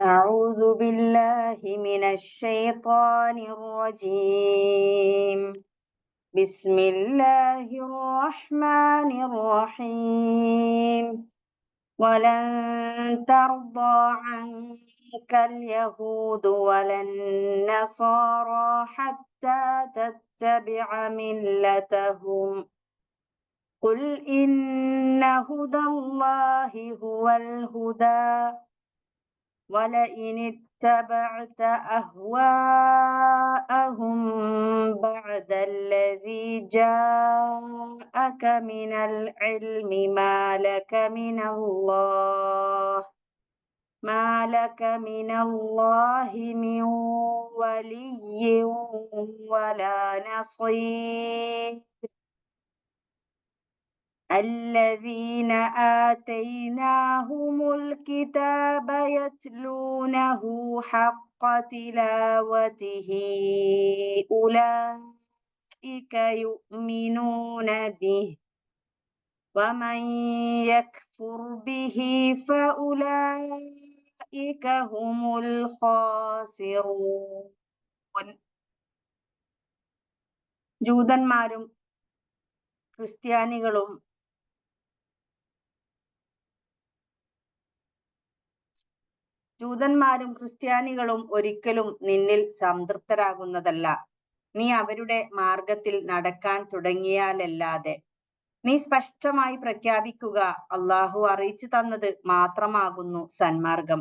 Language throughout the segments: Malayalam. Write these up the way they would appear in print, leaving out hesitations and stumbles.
أعوذ بالله من الشيطان الرجيم. بسم الله الرحمن الرحيم. ولن ترضى عنك اليهود ولا النصارى حتى تتبع ملتهم. قل إن هدى الله هو الهدى ولئن اتبعت أهواءهم بعد الذي جاءك من العلم ما لك من الله من ولي ولا نصير. الذين آتيناهم الكتاب يتلونه حق تلاوته أولئك يؤمنون به ومن يكفر به فأولئك هم الخاسرون. ജൂതന്മാരും ക്രിസ്ത്യാനികളും ഒരിക്കലും നിന്നിൽ സംതൃപ്തരാകുന്നതല്ല, നീ അവരുടെ മാർഗത്തിൽ നടക്കാൻ തുടങ്ങിയാലല്ലാതെ. നീ സ്പഷ്ടമായി പ്രഖ്യാപിക്കുക, അള്ളാഹു അറിയിച്ചു തന്നത് മാത്രമാകുന്നു സന്മാർഗം.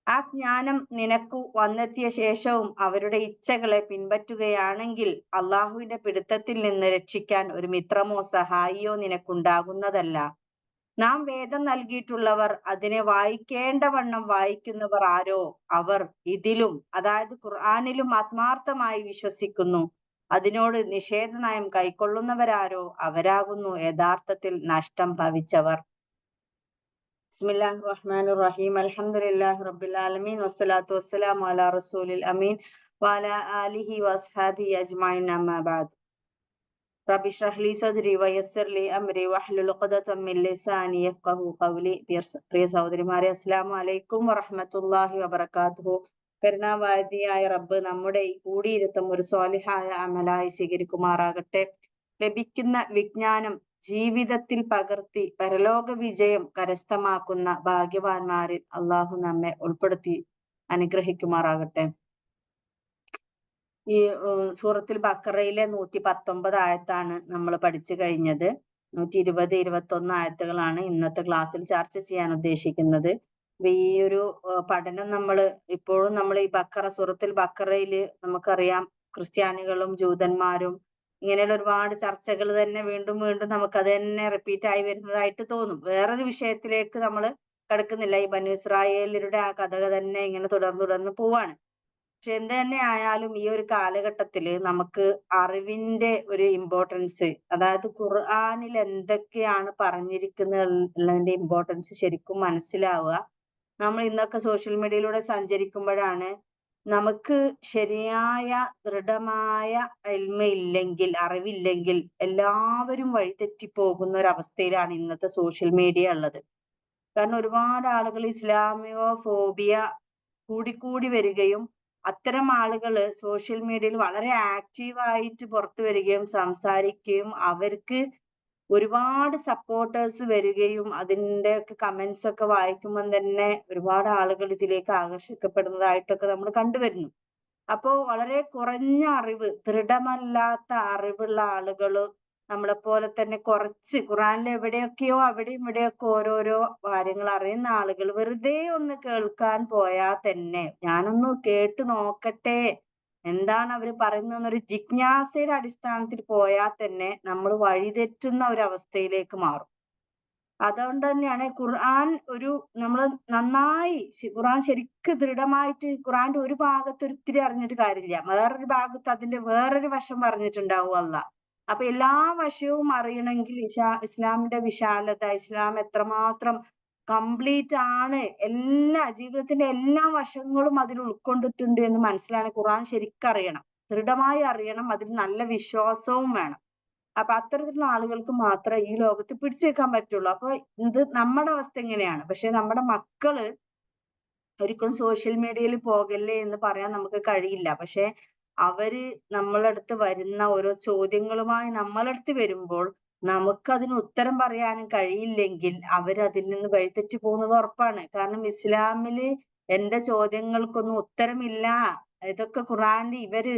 ആ ജ്ഞാനം നിനക്കു വന്നെത്തിയ ശേഷവും അവരുടെ ഇച്ഛകളെ പിൻപറ്റുകയാണെങ്കിൽ അള്ളാഹുവിന്റെ പിടുത്തത്തിൽ നിന്ന് രക്ഷിക്കാൻ ഒരു മിത്രമോ സഹായിയോ നിനക്കുണ്ടാകുന്നതല്ല. നാം വേദം നൽകിയിട്ടുള്ളവർ അതിനെ വായിക്കേണ്ടവണ്ണം വായിക്കുന്നവർ ആരോ അവർ ഇതിലും, അതായത് ഖുർആനിലും ആത്മാർത്ഥമായി വിശ്വസിക്കുന്നു. അതിനോട് നിഷേധ നയം കൈക്കൊള്ളുന്നവരാരോ അവരാകുന്നു യഥാർത്ഥത്തിൽ നഷ്ടം ഭവിച്ചവർ. ബിസ്മില്ലാഹിർ റഹ്മാനിർ റഹീം. അൽഹംദുലില്ലാഹി റബ്ബിൽ ആലമീൻ വസ്സലാത്തു വസ്സലാമു അലാ റസൂലിൽ അമീൻ വഅലാ ആലിഹി വഅസ്ഹാബിഹി അജ്മഈൻ. അമ്മാ ബഅദ്. റബ്ബി ഇശ്റഹ് ലി സദ്രി വയസ്സിർ ലി അംരി വഹ്ലുൽ ഉഖ്ദതം മിൻ ലിസാനി യഫ്ഖഹു ഖൗലി. പ്രിയ സഹോദരിമാരെ, അസ്സലാമു അലൈക്കും വറഹ്മത്തുള്ളാഹി വബറകാതുഹു. കരുണാവാരിധിയായ റബ്ബ് നമ്മുടെ ഈ കൂടിയിരുത്തം ഒരു സ്വാലിഹായ അമലായി സ്വീകരിക്കുമാറാകട്ടെ. ലഭിക്കുന്ന വിജ്ഞാനം ജീവിതത്തിൽ പകർത്തി പരലോക വിജയം കരസ്ഥമാക്കുന്ന ഭാഗ്യവാന്മാരിൽ അള്ളാഹു നമ്മെ ഉൾപ്പെടുത്തി അനുഗ്രഹിക്കുമാറാകട്ടെ. ഈ സൂറത്തുൽ ബഖറയിലെ 119 ആയത്താണ് നമ്മൾ പഠിച്ചു കഴിഞ്ഞത്. 120, 21 ആയത്തുകളാണ് ഇന്നത്തെ ക്ലാസ്സിൽ ചർച്ച ചെയ്യാൻ ഉദ്ദേശിക്കുന്നത്. ഈ ഒരു പഠനം ഇപ്പോഴും നമ്മൾ ഈ സൂറത്തുൽ ബഖറയില് നമുക്കറിയാം, ക്രിസ്ത്യാനികളും ജൂതന്മാരും ഇങ്ങനെയുള്ള ഒരുപാട് ചർച്ചകൾ തന്നെ വീണ്ടും വീണ്ടും നമുക്ക് അത് തന്നെ റിപ്പീറ്റ് ആയി വരുന്നതായിട്ട് തോന്നും. വേറൊരു വിഷയത്തിലേക്ക് നമ്മൾ കടക്കുന്നില്ല. ഈ ബനൂ ഇസ്രായേലരുടെ ആ കഥ തന്നെ ഇങ്ങനെ തുടർന്ന് പോവാണ്. പക്ഷെ എന്ത് തന്നെ ആയാലും ഈ ഒരു കാലഘട്ടത്തില് നമുക്ക് അറിവിന്റെ ഒരു ഇമ്പോർട്ടൻസ്, അതായത് ഖുർആനിൽ എന്തൊക്കെയാണ് പറഞ്ഞിരിക്കുന്നതിന്റെ ഇമ്പോർട്ടൻസ് ശരിക്കും മനസ്സിലാവുക നമ്മൾ ഇന്നൊക്കെ സോഷ്യൽ മീഡിയയിലൂടെ സഞ്ചരിക്കുമ്പോഴാണ്. നമുക്ക് ശരിയായ ദൃഢമായ അറിവില്ലെങ്കിൽ എല്ലാവരും വഴിതെറ്റി പോകുന്ന ഒരവസ്ഥയിലാണ് ഇന്നത്തെ സോഷ്യൽ മീഡിയ ഉള്ളത്. കാരണം ഒരുപാട് ആളുകൾ ഇസ്ലാമിക ഫോബിയ കൂടിക്കൂടി വരികയും അത്തരം ആളുകൾ സോഷ്യൽ മീഡിയയിൽ വളരെ ആക്റ്റീവായിട്ട് പുറത്തു വരികയും സംസാരിക്കുകയും അവർക്ക് ഒരുപാട് സപ്പോർട്ടേഴ്സ് വരികയും അതിൻ്റെ ഒക്കെ കമന്റ്സ് ഒക്കെ വായിക്കുമ്പോൾ തന്നെ ഒരുപാട് ആളുകൾ ഇതിലേക്ക് ആകർഷിക്കപ്പെടുന്നതായിട്ടൊക്കെ നമ്മൾ കണ്ടുവരുന്നു. അപ്പോൾ വളരെ കുറഞ്ഞ അറിവ്, ദൃഢമല്ലാത്ത അറിവുള്ള ആളുകൾ, നമ്മളെപ്പോലെ തന്നെ കുറച്ച് ഖുറാനിൽ എവിടെയൊക്കെയോ അവിടെയും ഇവിടെയൊക്കെ ഓരോരോ കാര്യങ്ങൾ അറിയുന്ന ആളുകൾ വെറുതെ ഒന്ന് കേൾക്കാൻ പോയാൽ തന്നെ ഞാനൊന്ന് കേട്ടു നോക്കട്ടെ എന്താണ് അവർ പറയുന്നതെന്നൊരു ജിജ്ഞാസയുടെ അടിസ്ഥാനത്തിൽ പോയാൽ തന്നെ നമ്മൾ വഴിതെറ്റുന്ന ഒരവസ്ഥയിലേക്ക് മാറും. അതുകൊണ്ട് തന്നെയാണ് ഖുർആൻ നമ്മൾ നന്നായി ഖുർആൻ ശരിക്ക് ദൃഢമായിട്ട് ഖുർആന്റെ ഒരു ഭാഗത്ത് ഒരിത്തിരി അറിഞ്ഞിട്ട് കാര്യമില്ല, വേറൊരു ഭാഗത്ത് അതിന്റെ വേറൊരു വശം പറഞ്ഞിട്ടുണ്ടാവും അല്ലാഹ്. അപ്പൊ എല്ലാ വശവും അറിയണമെങ്കിൽ ഇസ്ലാമിന്റെ വിശാലത, ഇസ്ലാം എത്രമാത്രം കംപ്ലീറ്റ് ആണ്, ജീവിതത്തിന്റെ എല്ലാ വശങ്ങളും അതിൽ ഉൾക്കൊണ്ടിട്ടുണ്ട് എന്ന് മനസ്സിലാണ്. ഖുർആൻ ശരിക്കറിയണം, ദൃഢമായി അറിയണം, അതിൽ നല്ല വിശ്വാസവും വേണം. അപ്പൊ അത്തരത്തിലുള്ള ആളുകൾക്ക് മാത്രമേ ഈ ലോകത്ത് പിടിച്ചു നിൽക്കാൻ പറ്റുള്ളൂ. അപ്പൊ ഇത് നമ്മുടെ അവസ്ഥ എങ്ങനെയാണ്? പക്ഷെ നമ്മുടെ മക്കള് ഒരിക്കലും സോഷ്യൽ മീഡിയയിൽ പോകല്ലേ എന്ന് പറയാൻ നമുക്ക് കഴിയില്ല. പക്ഷെ അവര് നമ്മളടുത്ത് വരുന്ന ഓരോ ചോദ്യങ്ങളുമായി നമ്മളടുത്ത് വരുമ്പോൾ നമുക്കതിന് ഉത്തരം പറയാനും കഴിയില്ലെങ്കിൽ അവരതിൽ നിന്ന് വഴിതെറ്റി പോകുന്നത് ഉറപ്പാണ്. കാരണം ഇസ്ലാമില് എന്റെ ചോദ്യങ്ങൾക്കൊന്നും ഉത്തരമില്ല. ഇതൊക്കെ ഖുറാനില് ഇവര്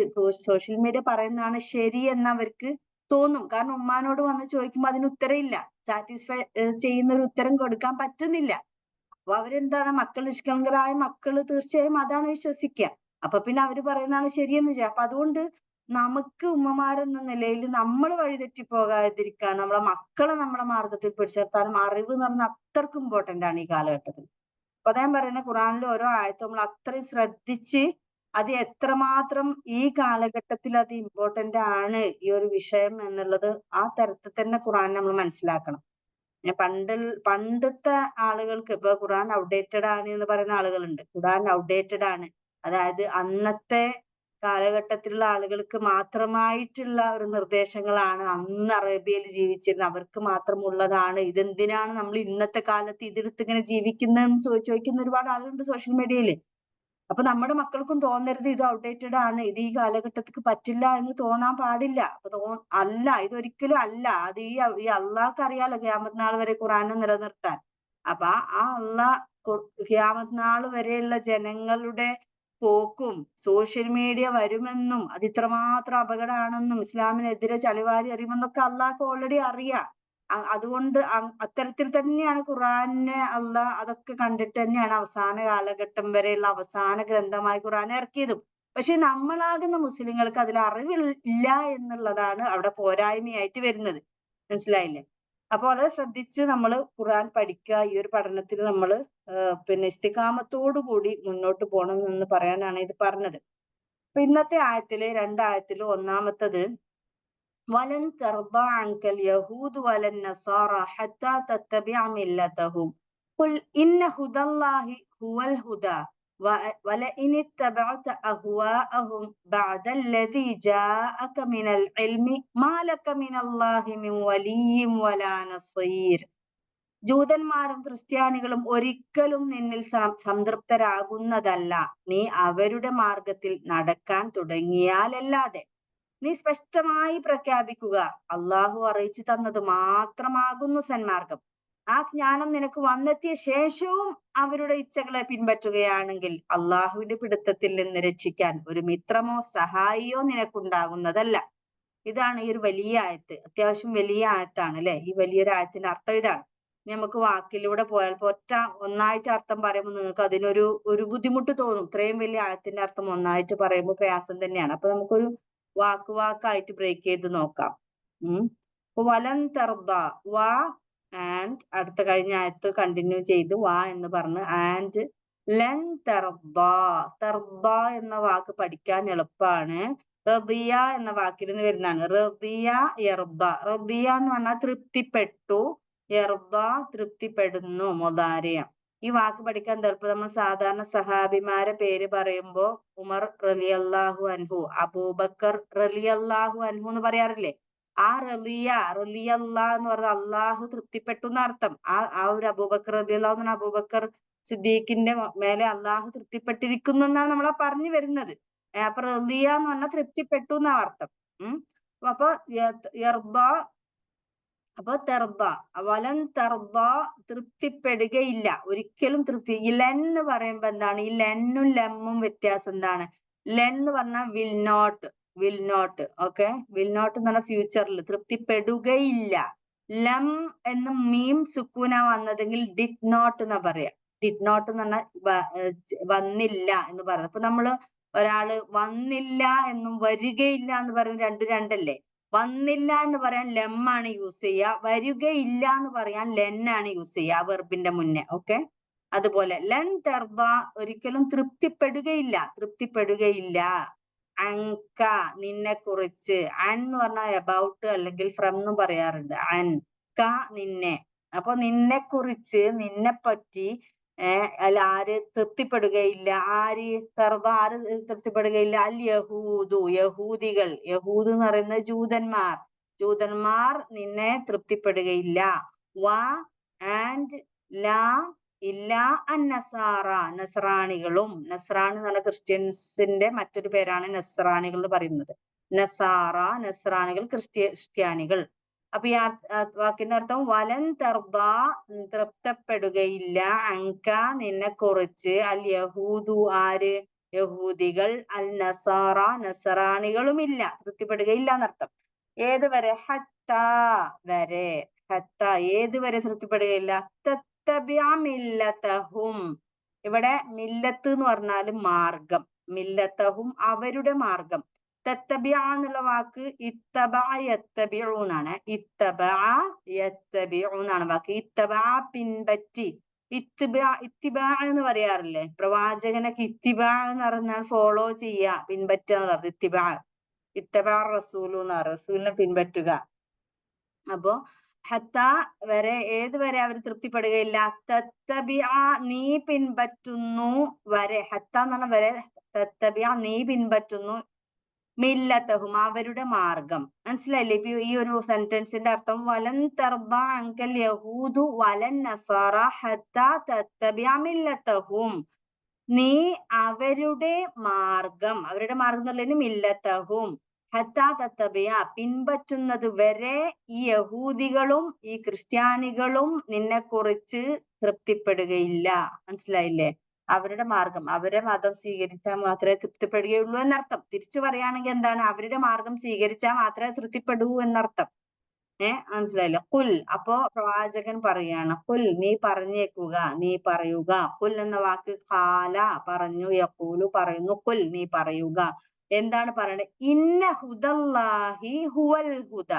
സോഷ്യൽ മീഡിയ പറയുന്നതാണ് ശരി എന്ന് അവർക്ക് തോന്നും. കാരണം ഉമ്മാനോട് വന്ന് ചോദിക്കുമ്പോ അതിന് ഉത്തരമില്ല. സാറ്റിസ്ഫൈ ചെയ്യുന്ന ഒരു ഉത്തരം കൊടുക്കാൻ പറ്റുന്നില്ല. അപ്പൊ അവരെന്താണ് നിഷ്കളങ്കരായ മക്കള് തീർച്ചയായും അതാണ് വിശ്വസിക്കുക. അപ്പൊ പിന്നെ അവര് പറയുന്നതാണ് ശരിയെന്ന് വിചാരിക്കും. അപ്പൊ അതുകൊണ്ട് നമുക്ക് ഉമ്മമാരെന്ന നിലയിൽ നമ്മൾ വഴിതെറ്റി പോകാതിരിക്കാൻ നമ്മളെ മക്കളെ നമ്മളെ മാർഗത്തിൽ പിടിച്ചിർത്താനും അറിവ് എന്ന് പറഞ്ഞാൽ അത്രക്കും ഇമ്പോർട്ടന്റ് ആണ് ഈ കാലഘട്ടത്തിൽ. അപ്പൊ ഞാൻ പറയുന്ന ഖുറാനിലെ ഓരോ ആയത്തും നമ്മൾ അത്രയും ശ്രദ്ധിച്ച് അത് എത്രമാത്രം ഈ കാലഘട്ടത്തിൽ അത് ഇമ്പോർട്ടന്റ് ആണ് ഈ ഒരു വിഷയം എന്നുള്ളത് ആ തരത്തിൽ തന്നെ ഖുറാൻ നമ്മൾ മനസ്സിലാക്കണം. പണ്ടത്തെ ആളുകൾക്ക് ഇപ്പൊ ഖുറാൻ ഔട്ട്ഡേറ്റഡ് ആണ് എന്ന് പറയുന്ന ആളുകളുണ്ട്. ഖുറാൻ ഔട്ട്ഡേറ്റഡ് ആണ്. അതായത് അന്നത്തെ കാലഘട്ടത്തിലുള്ള ആളുകൾക്ക് മാത്രമായിട്ടുള്ള ഒരു നിർദ്ദേശങ്ങളാണ് അന്ന് അറേബ്യയിൽ ജീവിച്ചിരുന്ന അവർക്ക് മാത്രമുള്ളതാണ്. ഇതെന്തിനാണ് നമ്മൾ ഇന്നത്തെ കാലത്ത് ഇതെടുത്ത് ഇങ്ങനെ ജീവിക്കുന്നതെന്ന് ചോദിക്കുന്ന ഒരുപാട് ആളുകളുണ്ട് സോഷ്യൽ മീഡിയയിൽ. അപ്പൊ നമ്മുടെ മക്കൾക്കും തോന്നരുത് ഇത് ഔട്ട്ഡേറ്റഡ് ആണ്, ഇത് ഈ കാലഘട്ടത്തിക്ക് പറ്റില്ല എന്ന് തോന്നാൻ പാടില്ല. അല്ല, ഇതൊരിക്കലും അല്ല. അത് ഈ അള്ളാഹ്ക്ക് അറിയാലോ ഖിയാമത്ത് നാൾ വരെ ഖുർആനെ നിലനിർത്താൻ. അപ്പൊ ആ അള്ളാഹ് ഖിയാമത്ത് നാൾ വരെയുള്ള ജനങ്ങളുടെ പോക്കും സോഷ്യൽ മീഡിയ വരുമെന്നും അത് ഇത്രമാത്രം അപകടമാണെന്നും ഇസ്ലാമിനെതിരെ ചളിവാരി എറിയുമെന്നൊക്കെ അള്ളാഹ്ക്ക് ഓൾറെഡി അറിയാം. അതുകൊണ്ട് അത്തരത്തിൽ തന്നെയാണ് ഖുർആനെ അള്ളാഹ് അതൊക്കെ കണ്ടിട്ട് തന്നെയാണ് അവസാന കാലഘട്ടം വരെയുള്ള അവസാന ഗ്രന്ഥമായി ഖുർആൻ ഇറക്കിയതും. പക്ഷെ നമ്മളാകുന്ന മുസ്ലിങ്ങൾക്ക് അതിൽ അറിവില്ല എന്നുള്ളതാണ് അവിടെ പോരായ്മയായിട്ട് വരുന്നത്. മനസ്സിലായില്ലേ? അപ്പൊ വളരെ ശ്രദ്ധിച്ച് നമ്മൾ ഖുർആൻ പഠിക്കുക. ഈ ഒരു പഠനത്തിൽ നമ്മൾ പിന്നെ ഇസ്തിഖാമത്തോടു കൂടി മുന്നോട്ട് പോകണം എന്ന് പറയാനാണ് ഇത് പറഞ്ഞത്. അപ്പൊ ഇന്നത്തെ ആയത്തില് രണ്ടായത്തില് ഒന്നാമത്തത് വലൻ തർദാ അൻകൽ യഹൂദ് വലൻ നസാറ ഹത്താ തത്തബിഅ മില്ലതഹും ഖുൽ ഇന്ന ഹുദല്ലാഹി ഹുവൽ ഹുദാ ولئن اتبعت أهواءهم بعد الذي جاءك من العلم ما لك من الله من ولي ولا نصير. ജൂതന്മാരും ക്രിസ്ത്യാനികളും ഒരിക്കലും നിന്നിൽ സംതൃപ്തരാകുന്നതല്ല നീ അവരുടെ മാർഗത്തിൽ നടക്കാൻ തുടങ്ങിയാലല്ലാതെ. നീ സ്പഷ്ടമായി പ്രഖ്യാപിക്കുക അള്ളാഹു അറിയിച്ചു തന്നത് മാത്രമാകുന്നു സന്മാർഗം. ആ ജ്ഞാനം നിനക്ക് വന്നെത്തിയ ശേഷവും അവരുടെ ഇച്ഛകളെ പിൻപറ്റുകയാണെങ്കിൽ അള്ളാഹുവിന്റെ പിടുത്തത്തിൽ നിന്ന് രക്ഷിക്കാൻ ഒരു മിത്രമോ സഹായിയോ നിനക്കുണ്ടാകുന്നതല്ല. ഇതാണ് ഈ ഒരു വലിയ ആയത്ത്. അത്യാവശ്യം വലിയ ആയത്താണ് അല്ലെ? ഈ വലിയൊരു ആയത്തിന്റെ അർത്ഥം ഇതാണ്. ഇനി നമുക്ക് വാക്കിലൂടെ പോയാൽ ഒന്നായിട്ട് അർത്ഥം പറയുമ്പോൾ നിങ്ങൾക്ക് ഒരു ബുദ്ധിമുട്ട് തോന്നും. ഇത്രയും വലിയ ആയത്തിന്റെ അർത്ഥം ഒന്നായിട്ട് പറയുമ്പോൾ പ്രയാസം തന്നെയാണ്. അപ്പൊ നമുക്കൊരു വാക്കായിട്ട് ബ്രേക്ക് ചെയ്ത് നോക്കാം. വലൻ തർദ വാ ആൻഡ് അടുത്ത കഴിഞ്ഞ ആയത്ത് കണ്ടിന്യൂ ചെയ്ത് വാ എന്ന് പറഞ്ഞ് ആൻഡ് ലൻ തർദ എന്ന വാക്ക് പഠിക്കാൻ എളുപ്പമാണ്. റദിയ എന്ന വാക്കിൽ നിന്ന് വരുന്നതാണ്. റദിയ യർദ. റദിയ എന്ന് പറഞ്ഞാൽ തൃപ്തിപ്പെട്ടു, യർദ തൃപ്തിപ്പെടുന്നു, മുദാരിയം. ഈ വാക്ക് പഠിക്കാൻ എളുപ്പം. നമ്മൾ സാധാരണ സഹാബിമാരെ പേര് പറയുമ്പോ ഉമർ റളിയല്ലാഹു അൻഹു, അബൂബക്കർ റളിയല്ലാഹു അൻഹു എന്ന് പറയാറില്ലേ? ആ റളിയല്ലാ എന്ന് പറഞ്ഞാൽ അള്ളാഹു തൃപ്തിപ്പെട്ടു എന്നർത്ഥം. ആ ഒരു അബൂബക്കർ റളിയല്ലാഹു എന്ന് പറഞ്ഞാൽ അബൂബക്കർ സിദ്ദീഖിന്റെ മേലെ അള്ളാഹു തൃപ്തിപ്പെട്ടിരിക്കുന്നു എന്നാണ് നമ്മളെ പറഞ്ഞു വരുന്നത്. അപ്പൊ റളിയ എന്ന് പറഞ്ഞാൽ തൃപ്തിപ്പെട്ടു എന്നാ അർത്ഥം. അപ്പൊ അപ്പൊ തെർദ വലൻ തെർദ തൃപ്തിപ്പെടുകയില്ല, ഒരിക്കലും ഈ ലെൻ എന്ന് പറയുമ്പോ എന്താണ്? ഈ ലെന്നും ലെമ്മും വ്യത്യാസം എന്താണ്? ലെൻ എന്ന് പറഞ്ഞാൽ will not okay. Will not എന്ന് പറഞ്ഞാൽ ഫ്യൂച്ചറിൽ തൃപ്തിപ്പെടുകയില്ല. ലം എന്ന് മീം സുക്കൂന വന്നതെങ്കിൽ ഡിഡ് നോട്ട് എന്നാ പറയാ. ഡിഡ് നോട്ട് എന്ന് പറഞ്ഞാൽ വന്നില്ല എന്ന് പറയുന്നത്. അപ്പൊ നമ്മള് ഒരാള് വന്നില്ല എന്നും വരികയില്ല എന്ന് പറയുന്നത് രണ്ടല്ലേ? വന്നില്ല എന്ന് പറയാൻ ലെമ്മാണ് യൂസ് ചെയ്യുക, വരികയില്ല എന്ന് പറയാൻ ലെന്നാണ് യൂസ് ചെയ്യുക വെർബിന്റെ മുന്നേ. ഓക്കെ. അതുപോലെ ലൻ തെർദ ഒരിക്കലും തൃപ്തിപ്പെടുകയില്ല. അൻക നിന്നെ കുറിച്ച്. അൻ എന്ന് പറഞ്ഞാൽ എബൌട്ട് അല്ലെങ്കിൽ ഫ്രം എന്നും പറയാറുണ്ട്. അൻ ക നിന്നെ. അപ്പൊ നിന്നെ കുറിച്ച്, നിന്നെ പറ്റി അല്ല ആര് തൃപ്തിപ്പെടുകയില്ല? ആര് തൃപ്തിപ്പെടുകയില്ല? അൽ യഹൂദു യഹൂദികൾ. യഹൂദ് എന്ന് പറയുന്നത് ജൂതന്മാർ നിന്നെ തൃപ്തിപ്പെടുകയില്ല. വ ആൻഡ് ലാ ഇല്ലാ അന്നസാറ, നസ്രാണികളും. നസ്രാണി എന്ന് പറഞ്ഞ ക്രിസ്ത്യൻസിന്റെ മറ്റൊരു പേരാണ് നസ്രാണികൾ എന്ന് പറയുന്നത്. നസാറ, നസ്രാണികൾ, ക്രിസ്ത്യാനികൾ. അപ്പൊ ഈ വാക്കിന്റെ അർത്ഥം വലൻ തർബ, തൃപ്തപ്പെടുകയില്ല, അങ്ക നിന്നെ കുറിച്ച്, അൽ യഹൂദു ആര്, യഹൂദികൾ, അൽ നസാറ നസറാണികളുമില്ല, തൃപ്തിപ്പെടുകയില്ല എന്നർത്ഥം. ഏത് വരെ? ഹത്ത വരെ. ഹത്ത ഏത് വരെ തൃപ്തിപ്പെടുകയില്ല? തത്തബിഅ മില്ലതഹും. ഇവിടെ മില്ലത്ത് എന്ന് പറഞ്ഞാല് മാർഗം, മില്ലത്തഹും അവരുടെ മാർഗം. തത്തബിഅ എന്നുള്ള വാക്ക് ഇത്തബഅ യത്തബിഉ എന്നാണ്. ഇത്തബഅ യത്തബിഉ എന്നാണ് വാക്ക്. ഇത്തബഅ പിൻപറ്റി, ഇത്തിബാ എന്ന് പറയാറില്ലേ? പ്രവാചകനൊക്കെ ഇത്തിബാ എന്ന് പറഞ്ഞാൽ ഫോളോ ചെയ്യുക, പിൻപറ്റുക എന്ന് പറഞ്ഞു. ഇത്തിബാ, ഇത്തബാ റസൂലു എന്ന് പറയും, റസൂലിനെ പിൻപറ്റുക. അപ്പോ ഹത്ത വരെ, ഏത് വരെ അവർ തൃപ്തിപ്പെടുകയില്ല? തത്തബിഅ നീ പിൻപറ്റുന്നു വരെ. ഹത്ത എന്ന് പറഞ്ഞ വരെ, തത്തബിഅ നീ പിൻപറ്റുന്നു, മില്ലത്തഹും അവരുടെ മാർഗം. മനസ്സിലായില്ലേ? ഇപ്പൊ ഈ ഒരു സെന്റൻസിന്റെ അർത്ഥം വലൻ തർബ അങ്കൽ യഹൂദു വലൻ നസാറ ഹത്താ തത്തബിഅ മില്ലത്തഹും. നീ അവരുടെ മാർഗം, അവരുടെ മാർഗം എന്നുള്ളതിന് മില്ലത്തഹും, ഹത്താ തത്തബിഅ പിൻപറ്റുന്നത് വരെ ഈ യഹൂദികളും ഈ ക്രിസ്ത്യാനികളും നിന്നെ കുറിച്ച് തൃപ്തിപ്പെടുകയില്ല. മനസ്സിലായില്ലേ? അവരുടെ മാർഗം, അവരുടെ മതം സ്വീകരിച്ചാൽ മാത്രമേ തൃപ്തിപ്പെടുകയുള്ളൂ എന്നർത്ഥം. തിരിച്ചു പറയുകയാണെങ്കിൽ എന്താണ്? അവരുടെ മാർഗം സ്വീകരിച്ചാൽ മാത്രമേ തൃപ്തിപ്പെടൂ എന്നർത്ഥം. മനസ്സിലായില്ലേ? കുൽ, അപ്പോ പ്രവാചകൻ പറയാണ്, കുൽ നീ പറഞ്ഞേക്കുക, നീ പറയുക. കുൽ എന്ന വാക്ക് ഖാല പറഞ്ഞു, യഖൂലു പറയുന്നു, കുൽ നീ പറയുക. എന്താണ് പറയണത്? ഇന്ന ഹുദല്ലാഹി ഹുവൽ ഹുദ.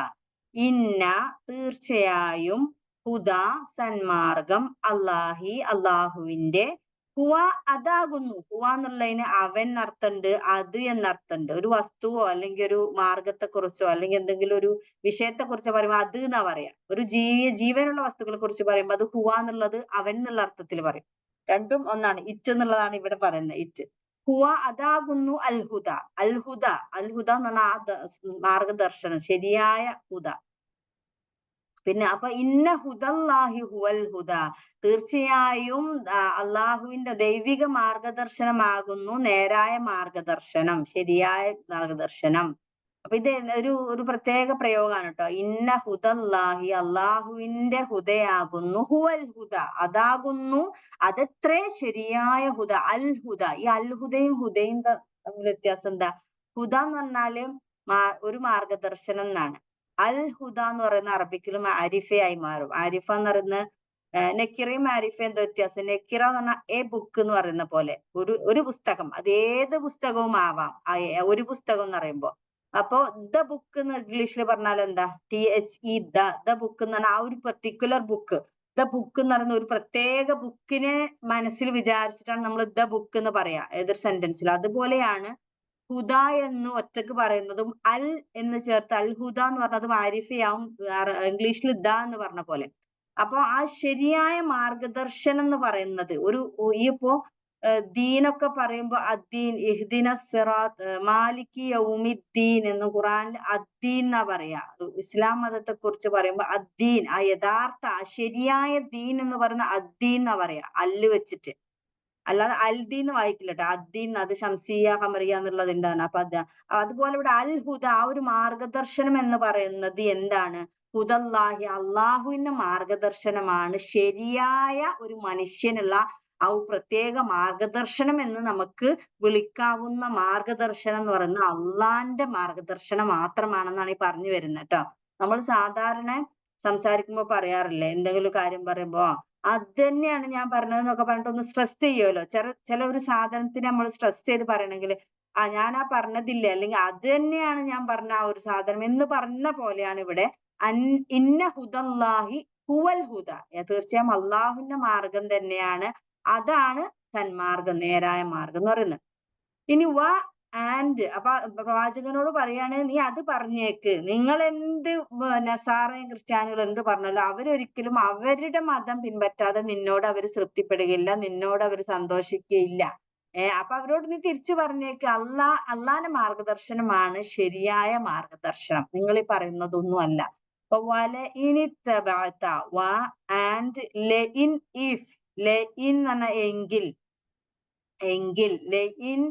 ഇന്ന തീർച്ചയായും, ഹുദ സന്മാർഗം, അല്ലാഹി അള്ളാഹുവിന്റെ, ഹുവ അതാകുന്നു. ഹുവ എന്നുള്ളതിന് അവൻ എന്നർത്ഥമുണ്ട്, അത് എന്നർത്ഥമുണ്ട്. ഒരു വസ്തുവോ അല്ലെങ്കിൽ ഒരു മാർഗത്തെ കുറിച്ചോ അല്ലെങ്കിൽ എന്തെങ്കിലും ഒരു വിഷയത്തെ കുറിച്ച് പറയുമ്പോൾ അത് എന്നാ പറയാ. ഒരു ജീവനുള്ള വസ്തുക്കളെ കുറിച്ച് പറയുമ്പോൾ അത് ഹുവ എന്നുള്ളത് അവൻ എന്നുള്ള അർത്ഥത്തിൽ പറയും. രണ്ടും ഒന്നാണ്. ഇറ്റ് എന്നുള്ളതാണ് ഇവിടെ പറയുന്നത്. ഇറ്റ്, ഹുവ അതാകുന്നു, അൽഹുദ. അൽഹുദ, അൽഹുദ എന്ന് പറഞ്ഞാൽ മാർഗദർശനം, ശരിയായ ഹുദ. പിന്നെ അപ്പൊ ഇന്ന ഹുദല്ലാഹി ഹുവൽ ഹുദ, തീർച്ചയായും അള്ളാഹുവിന്റെ ദൈവിക മാർഗദർശനമാകുന്നു നേരായ മാർഗദർശനം, ശരിയായ മാർഗദർശനം. അപ്പൊ ഇത് ഒരു പ്രത്യേക പ്രയോഗമാണ് കേട്ടോ. ഇന്ന ഹുദല്ലാഹി അള്ളാഹുവിന്റെ ഹുദയാകുന്നു, ഹുവൽ ഹുദ അതാകുന്നു, അതത്രേ ശരിയായ ഹുദ. അൽ ഹുദ, ഈ അൽ ഹുദയും ഹുദയും തമ്മിൽ വ്യത്യാസം എന്താ? ഹുദ എന്ന് പറഞ്ഞാല് ഒരു മാർഗദർശനം എന്നാണ്. അൽ ഹുദ എന്ന് പറയുന്ന അറബിക്കിൽ മാരിഫയായി മാറും. ആരിഫ എന്ന് പറയുന്ന നെക്കിറയും മാരിഫയും എന്താ വ്യത്യാസം? നെക്കിറ എന്ന് പറഞ്ഞാൽ എ ബുക്ക് എന്ന് പറയുന്ന പോലെ, ഒരു പുസ്തകം, അത് ഏത് പുസ്തകവും ആവാം. ഒരു പുസ്തകം എന്ന് പറയുമ്പോ, അപ്പോ ദ ബുക്ക് എന്ന് ഇംഗ്ലീഷിൽ പറഞ്ഞാൽ എന്താ? THE, ദ ബുക്ക് എന്ന് പറഞ്ഞാൽ ആ ഒരു പെർട്ടിക്കുലർ ബുക്ക്. ദ ബുക്ക് എന്ന് പറയുന്ന ഒരു പ്രത്യേക ബുക്കിനെ മനസ്സിൽ വിചാരിച്ചിട്ടാണ് നമ്മൾ ദ ബുക്ക് എന്ന് പറയാ ഏതൊരു സെന്റൻസിൽ. അതുപോലെയാണ് ഹുദ എന്ന് ഒറ്റക്ക് പറയുന്നതും അൽ എന്ന് ചേർത്ത് അൽ ഹുദ എന്ന് പറഞ്ഞത് മാരിഫയാവും ഇംഗ്ലീഷിൽ ദ എന്ന് പറഞ്ഞ പോലെ. അപ്പൊ ആ ശരിയായ മാർഗദർശനം എന്ന് പറയുന്നത് ഈ ഇപ്പോ ദീനൊക്കെ പറയുമ്പോ അദ്ദീൻ, ഇഹ്ദിന സിറാത്ത്, മാലികി യൗമിദ്ദീൻ എന്ന് ഖുറാനിൽ അദ്ദീൻ എന്നാ പറയാ. ഇസ്ലാം മതത്തെ കുറിച്ച് പറയുമ്പോ അദ്ദീൻ, ആ യഥാർത്ഥ ആ ശരിയായ ദീൻ എന്ന് പറയുന്ന അദ്ദീൻ എന്നാ പറയാ, അല്ല് വെച്ചിട്ട്. അല്ലാതെ അൽദീൻ വായിക്കില്ല കേട്ടോ. അദ്ദീൻ അത് ഷംസിയ ഖമറിയ എന്നുള്ളതിൻ്റെതാണ്. അപ്പൊ അതുപോലെ ഇവിടെ അൽ ഹുദ, ആ ഒരു മാർഗദർശനം എന്ന് പറയുന്നത് എന്താണ്? ഹുദല്ലാഹി അള്ളാഹുവിന്റെ മാർഗദർശനമാണ്, ശരിയായ ഒരു മനുഷ്യനുള്ള ആ പ്രത്യേക മാർഗദർശനം എന്ന് നമുക്ക് വിളിക്കാവുന്ന മാർഗദർശനം എന്ന് പറയുന്നത് അള്ളാന്റെ മാർഗദർശനം മാത്രമാണെന്നാണ് ഈ പറഞ്ഞു വരുന്നത് കേട്ടോ. നമ്മൾ സാധാരണ സംസാരിക്കുമ്പോ പറയാറില്ലേ, എന്തെങ്കിലും കാര്യം പറയുമ്പോ അത് തന്നെയാണ് ഞാൻ പറഞ്ഞത് എന്നൊക്കെ പറഞ്ഞിട്ട് ഒന്ന് സ്ട്രെസ് ചെയ്യുമല്ലോ. ചില ഒരു സാധനത്തിന് നമ്മൾ സ്ട്രെസ് ചെയ്ത് പറയണമെങ്കിൽ ഞാൻ ആ പറഞ്ഞതില്ലേ, അല്ലെങ്കിൽ അത് തന്നെയാണ് ഞാൻ പറഞ്ഞ ആ ഒരു സാധനം എന്ന് പറഞ്ഞ പോലെയാണ് ഇവിടെ ഇന്ന ഹുദല്ലാഹി ഹുവൽ ഹുദ. തീർച്ചയായും അള്ളാഹുവിന്റെ മാർഗം തന്നെയാണ്, അതാണ് സന്മാർഗം, നേരായ മാർഗം എന്ന് പറയുന്നത്. ഇനി അപ്പൊ പ്രവാചകനോട് പറയാണ്, നീ അത് പറഞ്ഞേക്ക്. നിങ്ങൾ എന്ത് നസാറയും ക്രിസ്ത്യാനികളും എന്ത് പറഞ്ഞാലും അവരൊരിക്കലും അവരുടെ മതം പിൻപറ്റാതെ നിന്നോട് അവർ തൃപ്തിപ്പെടുകയില്ല, നിന്നോട് അവർ സന്തോഷിക്കുകയില്ല. അപ്പൊ അവരോട് നീ തിരിച്ചു പറഞ്ഞേക്ക്, അള്ളാന്റെ മാർഗദർശനമാണ് ശരിയായ മാർഗദർശനം, നിങ്ങൾ ഈ പറയുന്നതൊന്നും അല്ല. അപ്പൊ വല ഇനി ആൻഡ് ഇൻ ഇഫ് ലെ ഇൻ എന്ന് പറഞ്ഞ എങ്കിൽ, എങ്കിൽ ലഇൻ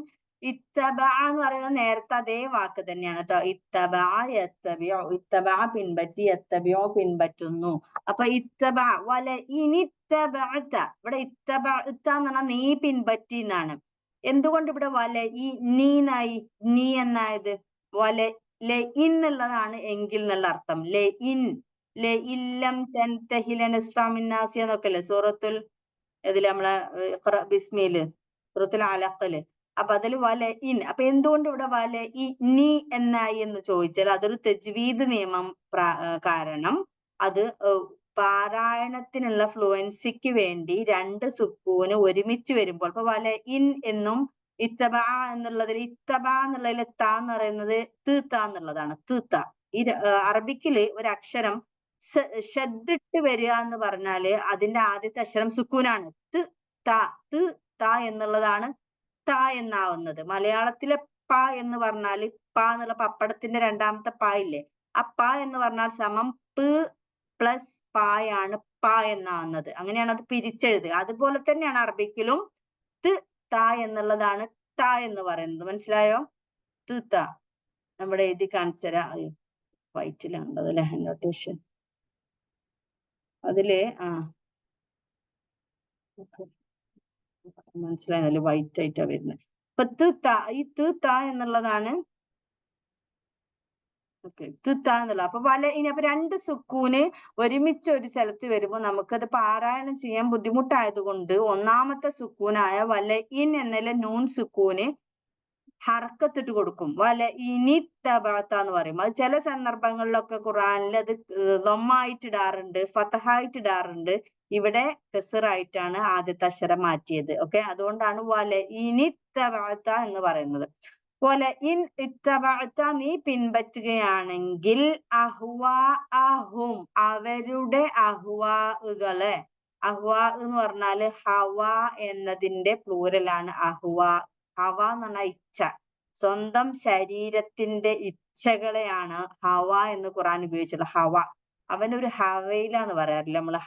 ഇത്തബഅ എന്ന് പറയുന്നത് നേരത്തെ അതേ വാക്ക് തന്നെയാണ് കേട്ടോ. ഇത്തബഅ യത്തബിഉ, ഇത്തബഅ പിൻപറ്റി, യത്തബിഉ പിൻപറ്റുന്നു. അപ്പൊ ഇത്തബഅ വലഇനിത്തബഅത, ഇവിടെ ഇത്തബഅത എന്ന് പറഞ്ഞാൽ നീ പിൻപറ്റി എന്നാണ്. എന്തുകൊണ്ട് ഇവിടെ നീന്നായി, നീ എന്നായത്? ലഇൻ എന്നുള്ളതാണ് എങ്കിൽ എന്നുള്ള അർത്ഥം. ലഇല്ലം തൻതഹി ലനസ്ഫഅ ബിന്നാസി എന്നൊക്കെ അല്ലേ സൂറത്തുൽ ഇതില് നമ്മളെ ഇഖ്റ ബിസ്മില് സൂറത്തുൽ അലഖില്. അപ്പൊ അതിൽ അപ്പൊ എന്തുകൊണ്ട് ഇവിടെ നീ എന്നായി എന്ന് ചോദിച്ചാൽ അതൊരു തജ്വീദ് നിയമം കാരണം അത് പാരായണത്തിനുള്ള ഫ്ലുവൻസിക്ക് വേണ്ടി രണ്ട് സുക്കൂന് ഒരുമിച്ച് വരുമ്പോൾ, ഇപ്പൊ എന്നും ഇത്തബാ എന്നുള്ളതിൽ ഇത്തബാ എന്നുള്ളതിൽ ത എന്ന് പറയുന്നത് തീത്ത എന്നുള്ളതാണ്. തീത്ത ഈ അറബിക്കില് ഒരു അക്ഷരം ഷദ്ദിട്ട് വരിക എന്ന് പറഞ്ഞാല് അതിന്റെ ആദ്യത്തെ അക്ഷരം സുക്കൂനാണ്. ത എന്നുള്ളതാണ് ത എന്നാവുന്നത്. മലയാളത്തിലെ പ എന്ന് പറഞ്ഞാല് പ എന്നുള്ള പപ്പടത്തിന്റെ രണ്ടാമത്തെ പ ഇല്ലേ, ആ പ എന്ന് പറഞ്ഞാൽ സമം പ് പ്ലസ് പായാണ് പ എന്നാവുന്നത്. അങ്ങനെയാണ് അത് പിരിച്ചെഴുതുക. അതുപോലെ തന്നെയാണ് അറബിക്കിലും ത എന്നുള്ളതാണ് ത എന്ന് പറയുന്നത്. മനസ്സിലായോ? ത നമ്മുടെ എഴുതി കാണിച്ചരാ, വൈറ്റിലാണുള്ളത് അല്ലെ നൊട്ടേഷൻ അതില്. മനസ്സിലായല്ലോ, വൈറ്റ് ആയിട്ടാ വരുന്നത്. അപ്പൊ ഈ ത എന്നുള്ളതാണ് എന്നുള്ളത്. അപ്പൊ അപ്പൊ രണ്ട് സുക്കൂന് ഒരുമിച്ച് ഒരു സ്ഥലത്ത് വരുമ്പോൾ നമുക്കത് പാരായണം ചെയ്യാൻ ബുദ്ധിമുട്ടായത് കൊണ്ട് ഒന്നാമത്തെ സുക്കൂനായ ഇൻ എന്നതിലെ നൂൻ സുക്കൂന് ഹർക്കത്തിട്ട് കൊടുക്കും. ഇനിത്തബഅത എന്ന് പറയും. അത് ചില സന്ദർഭങ്ങളിലൊക്കെ ഖുർആനിൽ അത് ദമ്മായിട്ട് ഇടാറുണ്ട്, ഫതഹായിട്ട് ഇടാറുണ്ട്. ഇവിടെ കസറായിട്ടാണ് ആദ്യത്തെ അക്ഷരം മാറ്റിയത്. ഓക്കെ, അതുകൊണ്ടാണ് ഇനിത്തബഅത എന്ന് പറയുന്നത്. ഇൻ ഇത്തബഅത നീ പിൻപറ്റുകയാണെങ്കിൽ അഹ്വാഅഹും അവരുടെ അഹ്വാകളെ, അഹ്വാ എന്ന് പറഞ്ഞാല് ഹവ എന്നതിന്റെ പ്ലൂരലാണ് അഹ്വാ. ഹവ എന്ന് പറഞ്ഞാൽ ഇച്ഛ, സ്വന്തം ശരീരത്തിന്റെ ഇച്ഛകളെയാണ് ഹവ എന്ന് ഖുർആൻ ഉപയോഗിച്ചിട്ടുള്ളത്. ഹവ, അവനൊരു ഹവയില എന്ന് പറയാറില്ല നമ്മള്.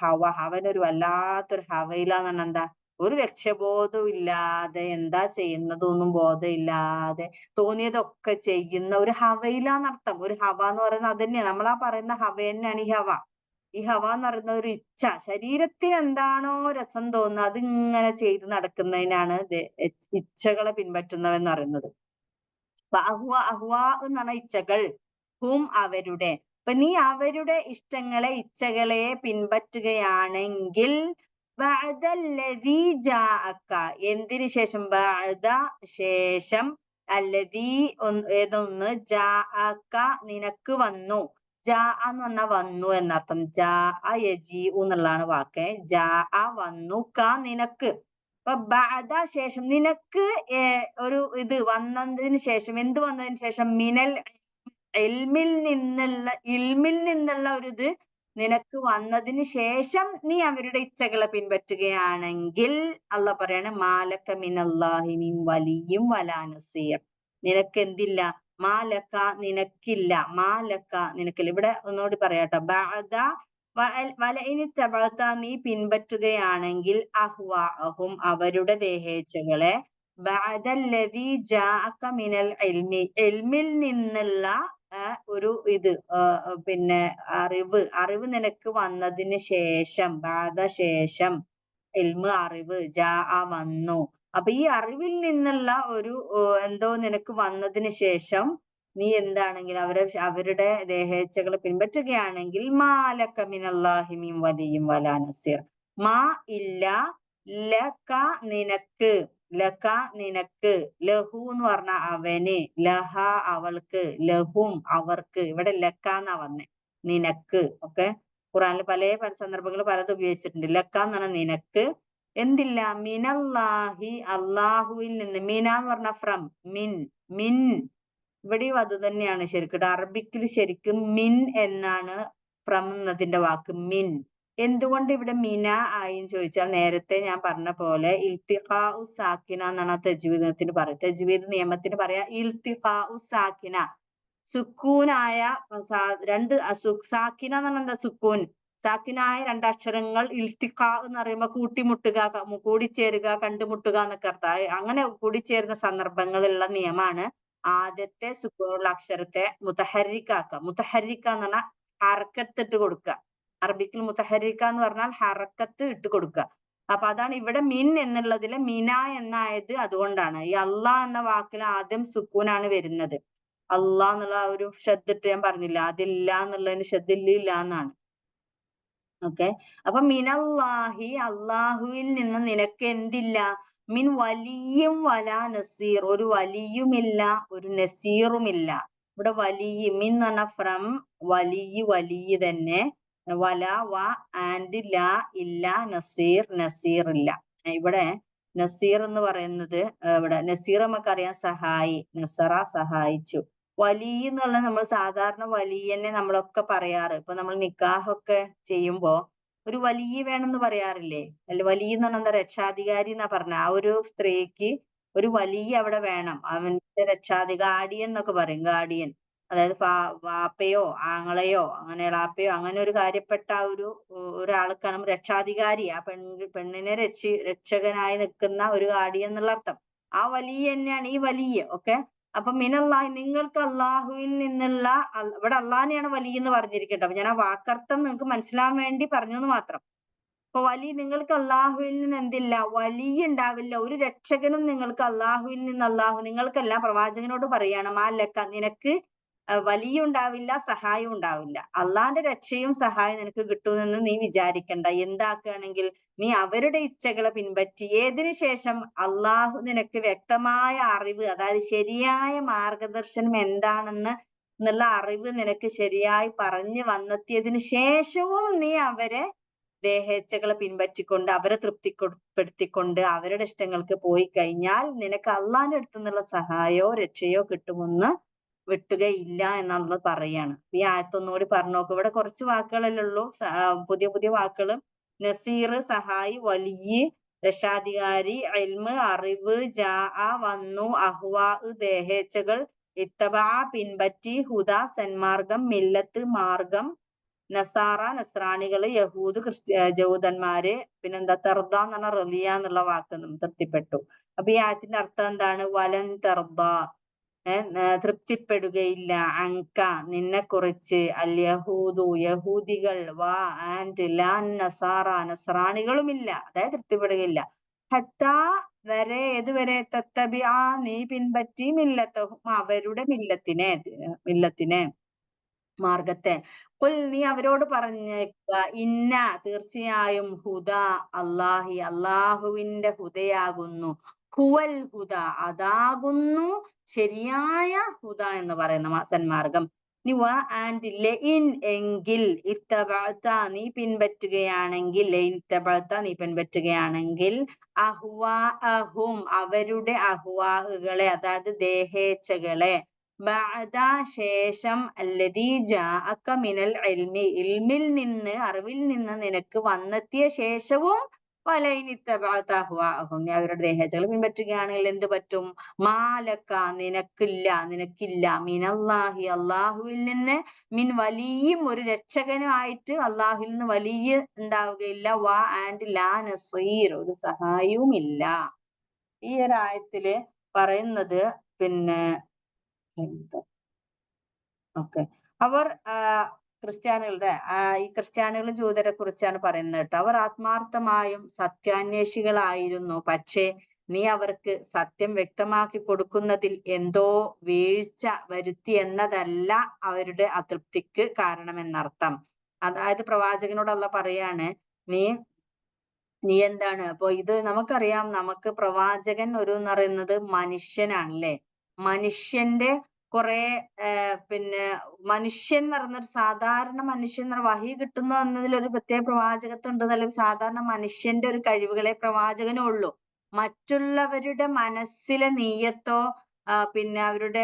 അവനൊരു വല്ലാത്തൊരു ഹവയില എന്ന് പറഞ്ഞാൽ എന്താ? ഒരു ലക്ഷ്യബോധവും ഇല്ലാതെ എന്താ ചെയ്യുന്നതൊന്നും ബോധമില്ലാതെ തോന്നിയതൊക്കെ ചെയ്യുന്ന ഒരു ഹവയില എന്നർത്ഥം. ഒരു ഹവ എന്ന് പറയുന്നത് അതന്നെയാണ്, നമ്മളാ പറയുന്ന ഹവ തന്നെയാണ് ഈ ഹവ. ഈ ഹവ എന്ന് പറയുന്ന ഒരു ഇച്ഛ, ശരീരത്തിന് എന്താണോ രസം തോന്നുന്നത് അതിങ്ങനെ ചെയ്ത് നടക്കുന്നതിനാണ് ഇച്ഛകളെ പിൻപറ്റുന്നവെന്ന് പറയുന്നത്. അഹ്വാ എന്ന് പറഞ്ഞ ഇച്ഛകൾ, അവരുടെ. അപ്പൊ നീ അവരുടെ ഇഷ്ടങ്ങളെ, ഇച്ഛകളെ പിൻപറ്റുകയാണെങ്കിൽ എന്തിനു ശേഷം? ശേഷം ഏതൊന്ന് നിനക്ക് വന്നു. എന്ന് പറഞ്ഞാൽ വന്നു എന്നർത്ഥം. എന്നുള്ളതാണ് വാക്ക്. വന്നു, നിനക്ക്. അപ്പൊ ശേഷം നിനക്ക് ഒരു ഇത് വന്നതിന് ശേഷം, എന്ത് വന്നതിന് ശേഷം? ഇൽമിൽ നിന്നുള്ള ഒരു ഇത് നിനക്ക് വന്നതിന് ശേഷം നീ അവരുടെ ഇച്ഛകളെ പിൻപറ്റുകയാണെങ്കിൽ അള്ളാഹ് പറയാണ് മാലക മിനല്ലാഹി മിൻ വലിയും വലാ നസീർ. നിനക്ക് എന്തില്ല? മാലക നിനക്കില്ല, മാലക നിനക്കില്ല. ഇവിടെ ഒന്നുകൂടി പറയാട്ടോ. നീ പിൻപറ്റുകയാണെങ്കിൽ അഹ്വാഅഹും അവരുടെ ദേഹേച്ഛകളെ, ഇൽമിൽ നിന്നുള്ള ഒരു ഇത് പിന്നെ അറിവ് നിനക്ക് വന്നതിന് ശേഷം, ശേഷം അറിവ് വന്നു. അപ്പൊ ഈ അറിവിൽ നിന്നുള്ള ഒരു എന്തോ നിനക്ക് വന്നതിന് ശേഷം നീ എന്താണെങ്കിൽ അവരുടെ ദേഹേച്ഛകളെ പിൻപറ്റുകയാണെങ്കിൽ മാലക മിനല്ലാഹി മിൻ വലിയും വലാ നസീർ. ഇല്ല, ലക നിനക്ക്, ലക നിനക്ക്, ലഹു എന്ന് പറഞ്ഞ അവന്, ലഹ അവൾക്ക്, ലഹും അവർക്ക്. ഇവിടെ ലക എന്നാ വന്നേ, നിനക്ക്. ഓക്കെ, ഖുറാനിൽ പല സന്ദർഭങ്ങളിൽ പലതും ഉപയോഗിച്ചിട്ടുണ്ട്. ലക എന്ന് പറഞ്ഞാൽ നിനക്ക് എന്തില്ല? മിനല്ലാഹി അള്ളാഹുവിൽ നിന്ന്. മിന എന്ന് പറഞ്ഞ ഫ്രം, മിൻ ഇവിടെയും അത് തന്നെയാണ് ശരിക്കും. അറബിക്കിൽ ശരിക്കും മിൻ എന്നാണ് ഫ്രം എന്നതിന്റെ വാക്ക്, മിൻ. എന്തുകൊണ്ട് ഇവിടെ മിന ആയി എന്ന് ചോദിച്ചാൽ നേരത്തെ ഞാൻ പറഞ്ഞ പോലെ ഇൽത്തിഖാഉ സാക്കിന എന്നാണ് തജ്വീദത്തിന് പറയുക. തജ്വീദ് നിയമത്തിന് പറയാ ഇൽത്തിഖാഉ സാക്കിന. സുക്കൂനായ രണ്ട് സാക്കിന എന്ന് പറഞ്ഞാൽ എന്താ? സുക്കൂൻ. സാക്കിനായ രണ്ടക്ഷരങ്ങൾ ഇൽത്തിഖാ എന്ന് പറയുമ്പോ കൂട്ടിമുട്ടുക, കൂടിച്ചേരുക, കണ്ടുമുട്ടുക എന്നൊക്കെ അർത്ഥം. അങ്ങനെ കൂടിച്ചേരുന്ന സന്ദർഭങ്ങളിലുള്ള നിയമമാണ് ആദ്യത്തെ സുക്കൂനുള്ള അക്ഷരത്തെ മുതഹർരിക്കാക്കുക. മുതഹർരിക്ക എന്ന് പറഞ്ഞാൽ ഹർക്കത്ത് ഇട്ട് കൊടുക്കുക. അറബിക്കിൽ മുതഹർരിക്ക എന്ന് പറഞ്ഞാൽ ഹറക്കത്ത് ഇട്ട് കൊടുക്കുക. അപ്പൊ അതാണ് ഇവിടെ മിൻ എന്നുള്ളതിലെ മിന എന്നായത് അതുകൊണ്ടാണ്. ഈ അള്ളാ എന്ന വാക്കിൽ ആദ്യം സുക്കൂനാണ് വരുന്നത്. അള്ളാ എന്നുള്ള ഒരു ഷദ്ദിട്ട് ഞാൻ പറഞ്ഞില്ല, അതില്ല എന്നുള്ളതിന് ഷദ്ദില്ല എന്നാണ്. ഓക്കെ. അപ്പൊ മിനല്ലാഹി, അള്ളാഹുവിൽ നിന്ന് നിനക്ക് എന്തില്ല? മിൻ വലിയും വലാ നസീർ, ഒരു വലിയുമില്ല, ഒരു നസീറുമില്ല. ഇവിടെ വലിയ മിൻ എന്ന് പറഞ്ഞ ഫ്രം, വലിയ തന്നെ, വല വ ആൻഡ് ലാ ഇല്ല, നസീർ നസീർ ഇല്ല. ഇവിടെ നസീർ എന്ന് പറയുന്നത് ഇവിടെ നസീർ നമുക്കറിയാം സഹായി, നസറ സഹായിച്ചു. വലിയ എന്നുള്ള നമ്മൾ സാധാരണ വലിയന്നെ നമ്മളൊക്കെ പറയാറ്. ഇപ്പൊ നമ്മൾ നിക്കാഹൊക്കെ ചെയ്യുമ്പോ ഒരു വലിയ വേണമെന്ന് പറയാറില്ലേ? അല്ല, വലിയ എന്ന് പറഞ്ഞാൽ എന്താ, രക്ഷാധികാരി എന്നാ പറഞ്ഞ ആ ഒരു സ്ത്രീക്ക് ഒരു വലിയ അവിടെ വേണം. അവന്റെ ഗാർഡിയൻ എന്നൊക്കെ പറയും. ഗാർഡിയൻ, അതായത് വാപ്പയോ ആങ്ങളെയോ അങ്ങനെ എളാപ്പയോ അങ്ങനെ ഒരു കാര്യപ്പെട്ട ആ ഒരു ഒരാൾക്കാണ് രക്ഷാധികാരി. ആ പെണ്ണിനെ രക്ഷകനായി നിൽക്കുന്ന ഒരു ഗാർഡിയൻ എന്നുള്ള അർത്ഥം. ആ വലിയ തന്നെയാണ് ഈ വലിയ. ഓക്കെ. അപ്പൊ മിനല്ലാഹി, നിങ്ങൾക്ക് അള്ളാഹുവിൽ നിന്നുള്ള, ഇവിടെ അള്ളാഹിനെയാണ് വലിയ എന്ന് പറഞ്ഞിരിക്കട്ടെ. അപ്പൊ ഞാൻ ആ വാക്കർത്ഥം നിങ്ങൾക്ക് മനസ്സിലാവാൻ വേണ്ടി പറഞ്ഞു എന്ന് മാത്രം. അപ്പൊ വലിയ, നിങ്ങൾക്ക് അള്ളാഹുവിൽ നിന്ന് എന്തില്ല? വലിയ ഉണ്ടാവില്ല, ഒരു രക്ഷകനും നിങ്ങൾക്ക് അള്ളാഹുവിൽ നിന്ന്, നിങ്ങൾക്കല്ല, പ്രവാചകനോട് പറയാണ്, മാലക്ക, നിനക്ക് വലിയ ഉണ്ടാവില്ല, സഹായം ഉണ്ടാവില്ല. അള്ളാന്റെ രക്ഷയും സഹായം നിനക്ക് കിട്ടുമെന്ന് നീ വിചാരിക്കണ്ട. എന്താക്കുകയാണെങ്കിൽ നീ അവരുടെ ഇച്ഛകളെ പിൻപറ്റി, ഏതിനു ശേഷം അള്ളാഹു നിനക്ക് വ്യക്തമായ അറിവ്, അതായത് ശരിയായ മാർഗദർശനം എന്താണെന്ന് എന്നുള്ള അറിവ് നിനക്ക് ശരിയായി പറഞ്ഞു വന്നെത്തിയതിനു ശേഷവും നീ അവരെ ദേഹേച്ഛകളെ പിൻപറ്റിക്കൊണ്ട് അവരെ തൃപ്തിപ്പെടുത്തിക്കൊണ്ട് അവരുടെ ഇഷ്ടങ്ങൾക്ക് പോയി കഴിഞ്ഞാൽ നിനക്ക് അള്ളാന്റെ അടുത്ത് നിന്നുള്ള സഹായോ രക്ഷയോ കിട്ടുമെന്ന് വിട്ടുകയില്ല എന്നുള്ളത് പറയാണ്. ഈ ആയത്തൊന്നുകൂടി പറഞ്ഞു നോക്ക്. ഇവിടെ കുറച്ച് വാക്കുകളല്ലേ ഉള്ളൂ, പുതിയ പുതിയ വാക്കുകൾ. നസീർ സഹായി, വലിയ രക്ഷാധികാരി, ഇൽമ് അറിവ്, ജാ വന്നു, അഹ്വാ ദേഹേച്ഛകൾ, ഇത്തബാ പിൻപറ്റി, ഹുദ സന്മാർഗം, മില്ലത്ത് മാർഗം, നസാറ നസ്രാണികള്, യഹൂദ് ജൂതന്മാര്, പിന്നെന്താ തെർദ എന്ന് പറഞ്ഞാൽ റലിയ എന്നുള്ള വാക്ക് തൃപ്തിപ്പെട്ടു. അപ്പൊ ഈ ആയത്തിന്റെ അർത്ഥം എന്താണ്? വലൻ തെർദ, തൃപ്തിപ്പെടുകയില്ല, അങ്ക നിന്നെ കുറിച്ച്, അൽ യഹൂദു യഹൂദികൾ, വാ ആൻഡ് ലാൻ നസാറ നസ്രാണികളുമില്ല, അതായത് തൃപ്തിപ്പെടുകയില്ല, ഹത്താ വരെ, ഏതുവരെ, തത്തബിഅ നീ പിൻപറ്റി, മില്ലത്തഹും അവരുടെ മില്ലത്തിനെ മാർഗത്തെ, ഖുൽ നീ അവരോട് പറഞ്ഞേക്കുക, ഇന്ന തീർച്ചയായും, ഹുദ അല്ലാഹി അള്ളാഹുവിന്റെ ഹുദയാകുന്നു, ഹുവൽ ഹുദ അതാകുന്നു ശരിയായ ഹുദ എന്ന് പറയുന്ന സന്മാർഗം. ഇനി വ ആൻഡ് ലഇൻ എങ്കിൽ, ഇത്തബഅത നീ പിൻപറ്റുകയാണെങ്കിൽ, നീ പിൻപറ്റുകയാണെങ്കിൽ, അഹ്വാഅഹും അവരുടെ അഹ്വാഹുകളെ, അതായത് ദേഹേച്ഛകളെ, ബഅദ ശേഷം, അല്ലദീ ജാഅക മിനൽ ഇൽമി ഇൽമിൽ നിന്ന്, അറിവിൽ നിന്ന് നിനക്ക് വന്നെത്തിയ ശേഷവും, വലൈനിത്തബഅത അഹ്വാഅഹും നീ അവരുടെ ദേഹേച്ഛകളെ പിൻപറ്റുകയാണെങ്കിൽ എന്ത് പറ്റും? മാലക്ക നിനക്കില്ല, മിനല്ലാഹി അള്ളാഹുവിൽ നിന്ന്, മിൻ വലിയും ഒരു രക്ഷകനുമായിട്ട് അള്ളാഹുവിൽ നിന്ന് വലിയ ഉണ്ടാവുകയില്ല, വാ ആൻഡ് ലാ നസീർ ഒരു സഹായവും ഇല്ല. ഈ ഒരു ആയത്തില് പറയുന്നത് പിന്നെ ഓക്കെ, അവർ ക്രിസ്ത്യാനികളുടെ ഈ ക്രിസ്ത്യാനികളും ജൂതരെ കുറിച്ചാണ് പറയുന്നത് കേട്ടോ. അവർ ആത്മാർത്ഥമായും സത്യാന്വേഷികളായിരുന്നു, പക്ഷേ നീ അവർക്ക് സത്യം വ്യക്തമാക്കി കൊടുക്കുന്നതിൽ എന്തോ വീഴ്ച വരുത്തി എന്നതല്ല അവരുടെ അതൃപ്തിക്ക് കാരണമെന്നർത്ഥം. അതായത് പ്രവാചകനോട് അള്ളാഹ് പറയാണ്, നീ നീ എന്താണ്, അപ്പൊ ഇത് നമുക്കറിയാം, നമുക്ക് പ്രവാചകൻ എന്ന് പറയുന്നത് മനുഷ്യനാണല്ലേ. മനുഷ്യന്റെ കുറെ പിന്നെ മനുഷ്യൻ എന്ന് പറയുന്ന ഒരു സാധാരണ മനുഷ്യൻ എന്ന് വഹി കിട്ടുന്നു എന്നതിൽ ഒരു പ്രത്യേക പ്രവാചകത്വം ഉണ്ട്. അല്ലെങ്കിൽ സാധാരണ മനുഷ്യന്റെ ഒരു കഴിവുകളെ പ്രവാചകനും ഉള്ളൂ. മറ്റുള്ളവരുടെ മനസ്സിലെ നീയത്തോ പിന്നെ അവരുടെ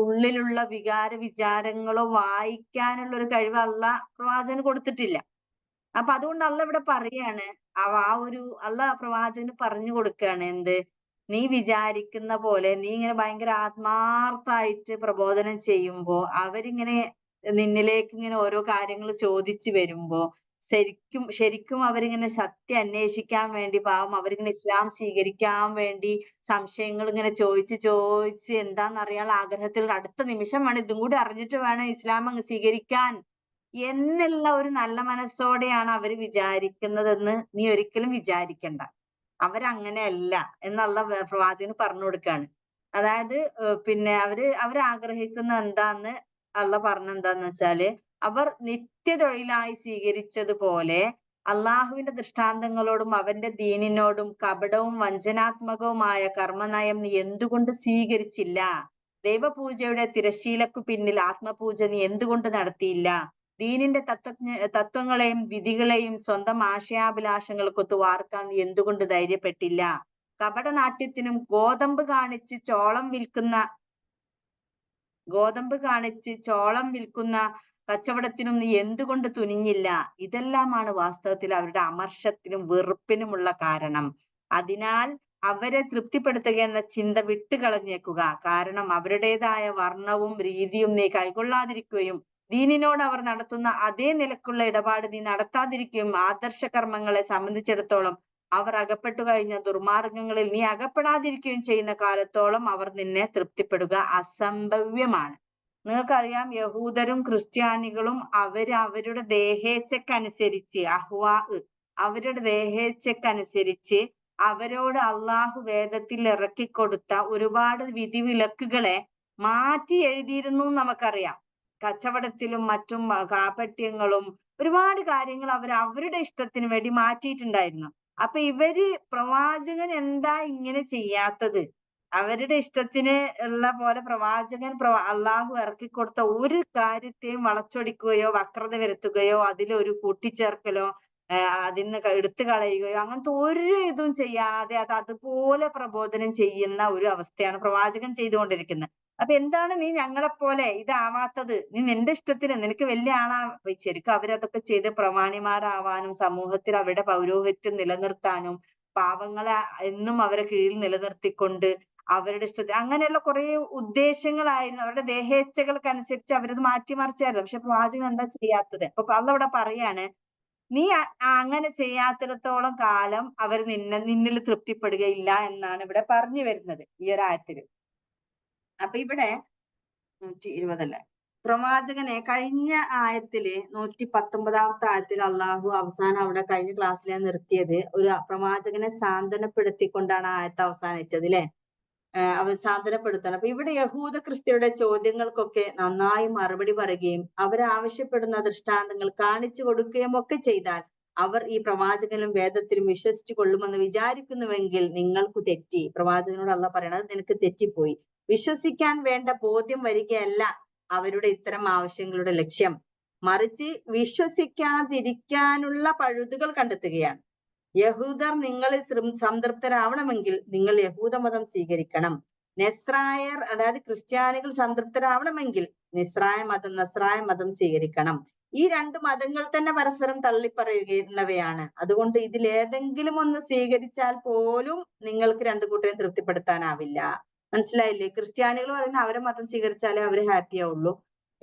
ഉള്ളിലുള്ള വികാര വിചാരങ്ങളോ വായിക്കാനുള്ള ഒരു കഴിവ് അള്ളാഹ് പ്രവാചകന് കൊടുത്തിട്ടില്ല. അപ്പൊ അതുകൊണ്ട് അള്ളാഹ് ഇവിടെ പറയാണ്, ആ ഒരു അള്ളാഹ് പ്രവാചകന് പറഞ്ഞു കൊടുക്കുകയാണ് എന്ത്, നീ വിചാരിക്കുന്ന പോലെ നീ ഇങ്ങനെ ഭയങ്കര ആത്മാർത്ഥായിട്ട് പ്രബോധനം ചെയ്യുമ്പോ അവരിങ്ങനെ നിന്നിലേക്ക് ഇങ്ങനെ ഓരോ കാര്യങ്ങൾ ചോദിച്ചു വരുമ്പോ ശരിക്കും അവരിങ്ങനെ സത്യം അന്വേഷിക്കാൻ വേണ്ടി പാവം അവരിങ്ങനെ ഇസ്ലാം സ്വീകരിക്കാൻ വേണ്ടി സംശയങ്ങൾ ഇങ്ങനെ ചോദിച്ച് എന്താന്നറിയാനുള്ള ആഗ്രഹത്തിൽ അടുത്ത നിമിഷം വേണം ഇതും കൂടി അറിഞ്ഞിട്ട് വേണം ഇസ്ലാം അങ്ങ് സ്വീകരിക്കാൻ എന്നുള്ള ഒരു നല്ല മനസ്സോടെയാണ് അവര് വിചാരിക്കുന്നതെന്ന് നീ ഒരിക്കലും വിചാരിക്കണ്ട. അവരങ്ങനെയല്ല എന്നുള്ള പ്രവാചകന് പറഞ്ഞു കൊടുക്കാണ്. അതായത് പിന്നെ അവരാഗ്രഹിക്കുന്നത് എന്താന്ന് അള്ളാഹ് പറഞ്ഞെന്താന്ന് വെച്ചാല്, അവർ നിത്യതൊഴിലായി സ്വീകരിച്ചതുപോലെ അള്ളാഹുവിന്റെ ദൃഷ്ടാന്തങ്ങളോടും അവന്റെ ദീനിനോടും കപടവും വഞ്ചനാത്മകവുമായ കർമ്മനയം നീ എന്തുകൊണ്ട് സ്വീകരിച്ചില്ല? ദൈവപൂജയുടെ തിരശ്ശീലക്കു പിന്നിൽ ആത്മപൂജ നീ എന്തുകൊണ്ട് നടത്തിയില്ല? ദീനിന്റെ തത്വങ്ങളെയും വിധികളെയും സ്വന്തം ആശയാഭിലാഷങ്ങൾക്കൊത്ത് വാർക്കാൻ നീ എന്തുകൊണ്ട് ധൈര്യപ്പെട്ടില്ല? കപടനാട്യത്തിനും ഗോതമ്പ് കാണിച്ച് ചോളം വിൽക്കുന്ന കച്ചവടത്തിനും നീ എന്തുകൊണ്ട് തുനിഞ്ഞില്ല? ഇതെല്ലാമാണ് വാസ്തവത്തിൽ അവരുടെ അമർഷത്തിനും വെറുപ്പിനുമുള്ള കാരണം. അതിനാൽ അവരെ തൃപ്തിപ്പെടുത്തുക എന്ന ചിന്ത വിട്ടുകളഞ്ഞേക്കുക. കാരണം അവരുടേതായ വർണ്ണവും രീതിയും നീ കൈക്കൊള്ളാതിരിക്കുകയും ദീനിനോട് അവർ നടത്തുന്ന അതേ നിലക്കുള്ള ഇടപാട് നീ നടത്താതിരിക്കുകയും ആദർശകർമ്മങ്ങളെ സംബന്ധിച്ചിടത്തോളം അവർ അകപ്പെട്ടു കഴിഞ്ഞ ദുർമാർഗങ്ങളിൽ നീ അകപ്പെടാതിരിക്കുകയും ചെയ്യുന്ന കാലത്തോളം അവർ നിന്നെ തൃപ്തിപ്പെടുക അസംഭവ്യമാണ്. നിങ്ങൾക്കറിയാം, യഹൂദരും ക്രിസ്ത്യാനികളും അവരുടെ ദേഹേച്ഛക്കനുസരിച്ച് അവരുടെ ദേഹേച്ഛക്കനുസരിച്ച് അവരോട് അള്ളാഹു വേദത്തിൽ ഇറക്കിക്കൊടുത്ത ഒരുപാട് വിധിവിലക്കുകളെ മാറ്റി എഴുതിയിരുന്നു നമുക്കറിയാം. കച്ചവടത്തിലും മറ്റും കാപട്യങ്ങളും ഒരുപാട് കാര്യങ്ങൾ അവരുടെ ഇഷ്ടത്തിന് വേണ്ടി മാറ്റിയിട്ടുണ്ടായിരുന്നു. അപ്പൊ പ്രവാചകൻ എന്താ ഇങ്ങനെ ചെയ്യാത്തത്? അവരുടെ ഇഷ്ടത്തിന് ഉള്ള പോലെ അള്ളാഹു ഇറക്കിക്കൊടുത്ത ഒരു കാര്യത്തെയും വളച്ചൊടിക്കുകയോ വക്രത വരുത്തുകയോ അതിലൊരു കൂട്ടിച്ചേർക്കലോ അതിന്ന് എടുത്തു കളയുകയോ അങ്ങനത്തെ ഒരു ഇതും ചെയ്യാതെ അത് അതുപോലെ പ്രബോധനം ചെയ്യുന്ന ഒരു അവസ്ഥയാണ് പ്രവാചകൻ ചെയ്തുകൊണ്ടിരിക്കുന്നത്. അപ്പൊ എന്താണ് നീ ഞങ്ങളെപ്പോലെ ഇതാവാത്തത്? നീ നിന്റെ ഇഷ്ടത്തിന് നിനക്ക് വലിയ ശരിക്കും അവരതൊക്കെ ചെയ്ത് പ്രമാണിമാരാവാനും സമൂഹത്തിൽ അവരുടെ പൗരോഹിത്യം നിലനിർത്താനും പാവങ്ങളെ എന്നും അവരെ കീഴിൽ നിലനിർത്തിക്കൊണ്ട് അവരുടെ ഇഷ്ടത്തിന് അങ്ങനെയുള്ള കുറെ ഉദ്ദേശങ്ങളായിരുന്നു. അവരുടെ ദേഹേച്ഛകൾക്കനുസരിച്ച് അവരത് മാറ്റിമറിച്ചായിരുന്നു. പക്ഷെ പ്രവാചകൻ എന്താ ചെയ്യാത്തത്? അപ്പൊ അള്ളാഹ് ഇവിടെ പറയാണ്, നീ അങ്ങനെ ചെയ്യാത്തിടത്തോളം കാലം അവർ നിന്നിൽ തൃപ്തിപ്പെടുകയില്ല എന്നാണ് ഇവിടെ പറഞ്ഞു വരുന്നത് ഈ ഒരു ആയത്തില്. അപ്പൊ ഇവിടെ 120 അല്ലേ, പ്രവാചകനെ കഴിഞ്ഞ ആയത്തില് 119 ആയത്തിൽ അള്ളാഹു അവസാനം അവിടെ കഴിഞ്ഞ ക്ലാസ്സിൽ ഞാൻ നിർത്തിയത് ഒരു പ്രവാചകനെ സാന്ത്വനപ്പെടുത്തിക്കൊണ്ടാണ് ആയത്ത് അവസാനിച്ചത് അല്ലെ. അവർ സാന്ത്വനപ്പെടുത്തണം. അപ്പൊ ഇവിടെ യഹൂദ ക്രിസ്ത്യരുടെ ചോദ്യങ്ങൾക്കൊക്കെ നന്നായി മറുപടി പറയുകയും അവരാവശ്യപ്പെടുന്ന ദൃഷ്ടാന്തങ്ങൾ കാണിച്ചു കൊടുക്കുകയും ഒക്കെ ചെയ്താൽ അവർ ഈ പ്രവാചകനും വേദത്തിലും വിശ്വസിച്ചു കൊള്ളുമെന്ന് വിചാരിക്കുന്നുവെങ്കിൽ നിങ്ങൾക്ക് തെറ്റി. പ്രവാചകനോട് അള്ളാഹ് പറയണത് നിനക്ക് തെറ്റിപ്പോയി. വിശ്വസിക്കാൻ വേണ്ട ബോധ്യം വരികയല്ല അവരുടെ ഇത്തരം ആവശ്യങ്ങളുടെ ലക്ഷ്യം, മറിച്ച് വിശ്വസിക്കാതിരിക്കാനുള്ള പഴുതുകൾ കണ്ടെത്തുകയാണ്. യഹൂദർ നിങ്ങളിൽ സംതൃപ്തരാവണമെങ്കിൽ നിങ്ങൾ യഹൂദമതം സ്വീകരിക്കണം. നെസ്രായർ അതായത് ക്രിസ്ത്യാനികൾ സംതൃപ്തരാവണമെങ്കിൽ നസ്രായ മതം സ്വീകരിക്കണം. ഈ രണ്ട് മതങ്ങൾ തന്നെ പരസ്പരം തള്ളിപ്പറയുന്നവയാണ്. അതുകൊണ്ട് ഇതിലേതെങ്കിലും ഒന്ന് സ്വീകരിച്ചാൽ പോലും നിങ്ങൾക്ക് രണ്ടു കൂട്ടരെയും തൃപ്തിപ്പെടുത്താനാവില്ല. മനസ്സിലായില്ലേ? ക്രിസ്ത്യാനികൾ പറയുന്ന അവരെ മതം സ്വീകരിച്ചാലേ അവര് ഹാപ്പി ആവുള്ളൂ,